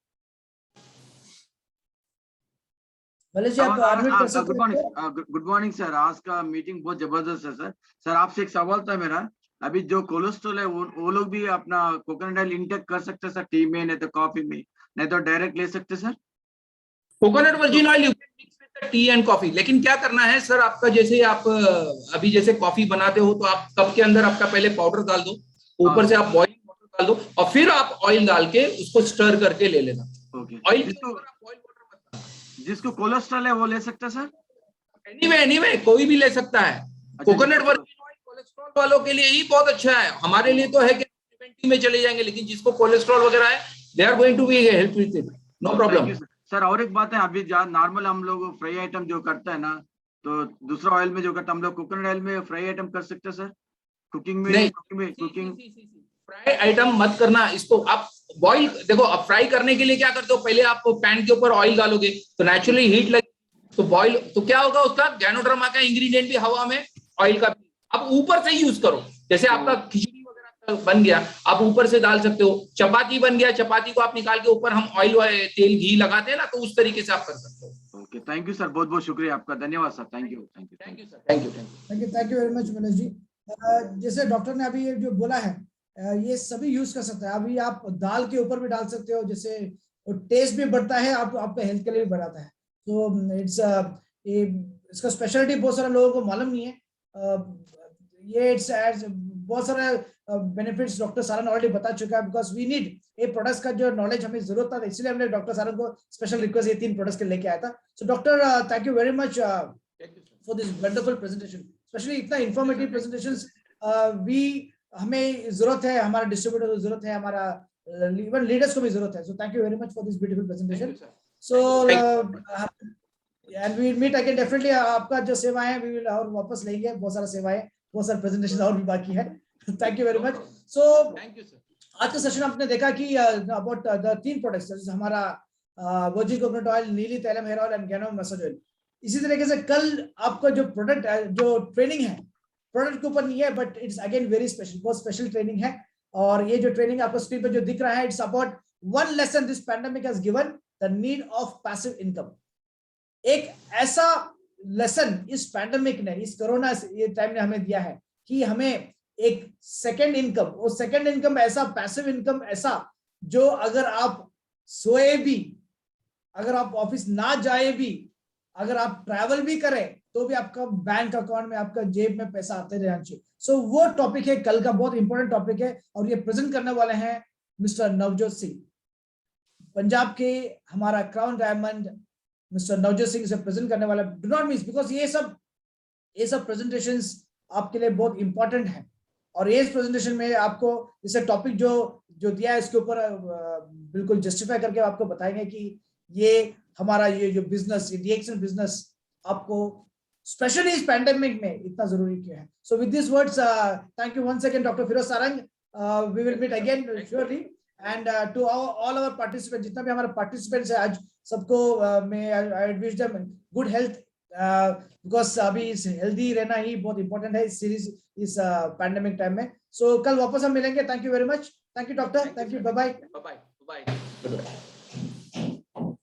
Good morning sir. आज का मीटिंग बहुत जबरदस्त है सर. सर आपसे एक सवाल था मेरा, अभी जो कोलेस्ट्रॉल है वो लोग भी अपना कोकोनट ऑयल इंटेक कर सकते हैं सर, टी में, नहीं तो कॉफी में, नहीं तो डायरेक्ट ले सकते sir? Coconut virgin oil you can mix with T and coffee. लेकिन क्या करना है सर, आपका जैसे आप अभी जैसे कॉफी बनाते हो तो आप कप के अंदर आपका पहले पाउडर डाल दो, ऊपर से आप बॉइलिंग वाटर डाल दो, और फिर आप ऑयल डाल के उसको स्टर करके ले लेना. ऑयल जिसको कोलेस्ट्रॉल है वो ले सकता है सर? एनीवे कोई भी ले सकता है. कोकोनट वर्जिन ऑयल कोलेस्ट्रॉल वालों के लिए ही बहुत अच्छा है. हमारे लिए तो है कि प्रिवेंटिव में चले जाएंगे, लेकिन जिसको कोलेस्ट्रॉल वगैरह है they are going to be help with it, no problem. Sir और एक बात है, अभी नॉर्मल हम लोग फ्राई आइटम जो करते हैं ना, तो दूसरा ऑयल में जो करते हैं हम लोग, कोकोनट ऑयल में फ्राई आइटम कर सकते हैं सर? कुकिंग में कुकिंग फ्राई आइटम मत करना. इसको आप बॉईल, देखो अब फ्राई करने के लिए क्या करते हो, पहले आप पैन के ऊपर ऑयल डालोगे तो नेचुरली हीट लगे, तो बॉईल तो क्या होगा, उसका गैनोडर्मा का इंग्रेडिएंट भी हवा में, ऑयल का भी. आप ऊपर से यूज करो. जैसे आपका खिचड़ी वगैरह बन गया, आप ऊपर से डाल सकते हो. चपाती बन गया, चपाती को आप निकाल के ऊपर हम ऑयल तेल घी लगाते हैं ना, तो उस तरीके से आप कर सकते हो. ओके, थैंक यू सर, बहुत बहुत शुक्रिया आपका. धन्यवाद sir. Thank you sir. Thank you very much Manoj ji. जैसे डॉक्टर ने अभी जो बोला है, ये सभी यूज कर सकते हैं. अभी आप दाल के ऊपर भी डाल सकते हो, जैसे टेस्ट भी बढ़ता है, आपके हेल्थ के लिए भी बढ़ाता है. तो इसका स्पेशलिटी बहुत सारे लोगों को मालूम नहीं है. ये बहुत सारे बेनिफिट्स डॉक्टर सारंग ऑलरेडी बता चुका है, बिकॉज वी नीड ये प्रोडक्ट्स का जो नॉलेज हमें जरूरत था, इसलिए हमने डॉक्टर सारंग को स्पेशल रिक्वेस्ट ये 3 प्रोडक्ट्स के लेके आया था. So doctor, thank you very much for this wonderful presentation, specially इतना इंफॉर्मेटिव प्रेजेंटेशंस हमें जरूरत है, हमारा डिस्ट्रीब्यूटर को जरूरत है, हमारा इवन लीडर्स को भी जरूरत है. So thank you very much for this beautiful presentation. So and we will meet again definitely. आपका जो सेवाएं हैं वी विल और वापस लेंगे, बहुत सारा सेवाएं, बहुत सारे प्रेजेंटेशन और भी बाकी है. Thank you very much. So thank you sir. आज का सेशन आपने देखा कि अबाउट द 3 प्रोडक्ट्स, जैसे हमारा virgin coconut oil, Neeli Thailam hair oil and Gano massage oil. इसी तरीके से कल आपका जो प्रोडक्ट जो ट्रेनिंग है, प्रोडक्ट के ऊपर नहीं है, but it's again very special, बहुत स्पेशल ट्रेनिंग है. और ये जो ट्रेनिंग आपको स्क्रीन पे जो दिख रहा है, it's about 1 lesson this pandemic has given, the need of passive income. एक ऐसा लेसन इस पैंडेमिक ने, इस कोरोना ये टाइम ने हमें दिया है कि हमें एक सेकंड इनकम, वो सेकंड इनकम ऐसा, पैसिव इनकम ऐसा, जो अगर आप सोए भी, अगर आप ऑफिस ना जाए भी, अगर आप ट्रैवल भी करें तो भी आपका बैंक अकाउंट में, आपका जेब में पैसा आते रहना चाहिए। सो वो टॉपिक है कल का, बहुत इंपॉर्टेंट टॉपिक है, और ये प्रेजेंट करने वाले हैं मिस्टर नवजोत सिंह, पंजाब के हमारा crown diamond mister Navjot Singh से प्रेजेंट करने वाला। डू नॉट मिस, बिकॉज ये सब प्रेजेंटेशंस आपके लिए बहुत इंपॉर्टेंट है। और इस प्रेजेंटेशन में आपको जैसे टॉपिक जो दिया है इसके ऊपर बिल्कुल जस्टिफाई करके आपको बताएंगे कि ये हमारा ये जो बिजनेस, ये डीएक्सएन बिजनेस आपको स्पेशली इस पैंडेमिक में इतना जरूरी क्यों है। So with this words, thank you once again doctor Firoz Sarang, we will meet again surely, and to all our participant, जितना भी हमारे पार्टिसिपेंट्स है आज, सबको मैं I wish them good health, because अभी हेल्दी रहना ही बहुत इंपॉर्टेंट है इस सीरीज, इस पैंडेमिक टाइम में। सो कल वापस हम मिलेंगे। Thank you very much. Thank you doctor, thank you, bye bye. Bye bye.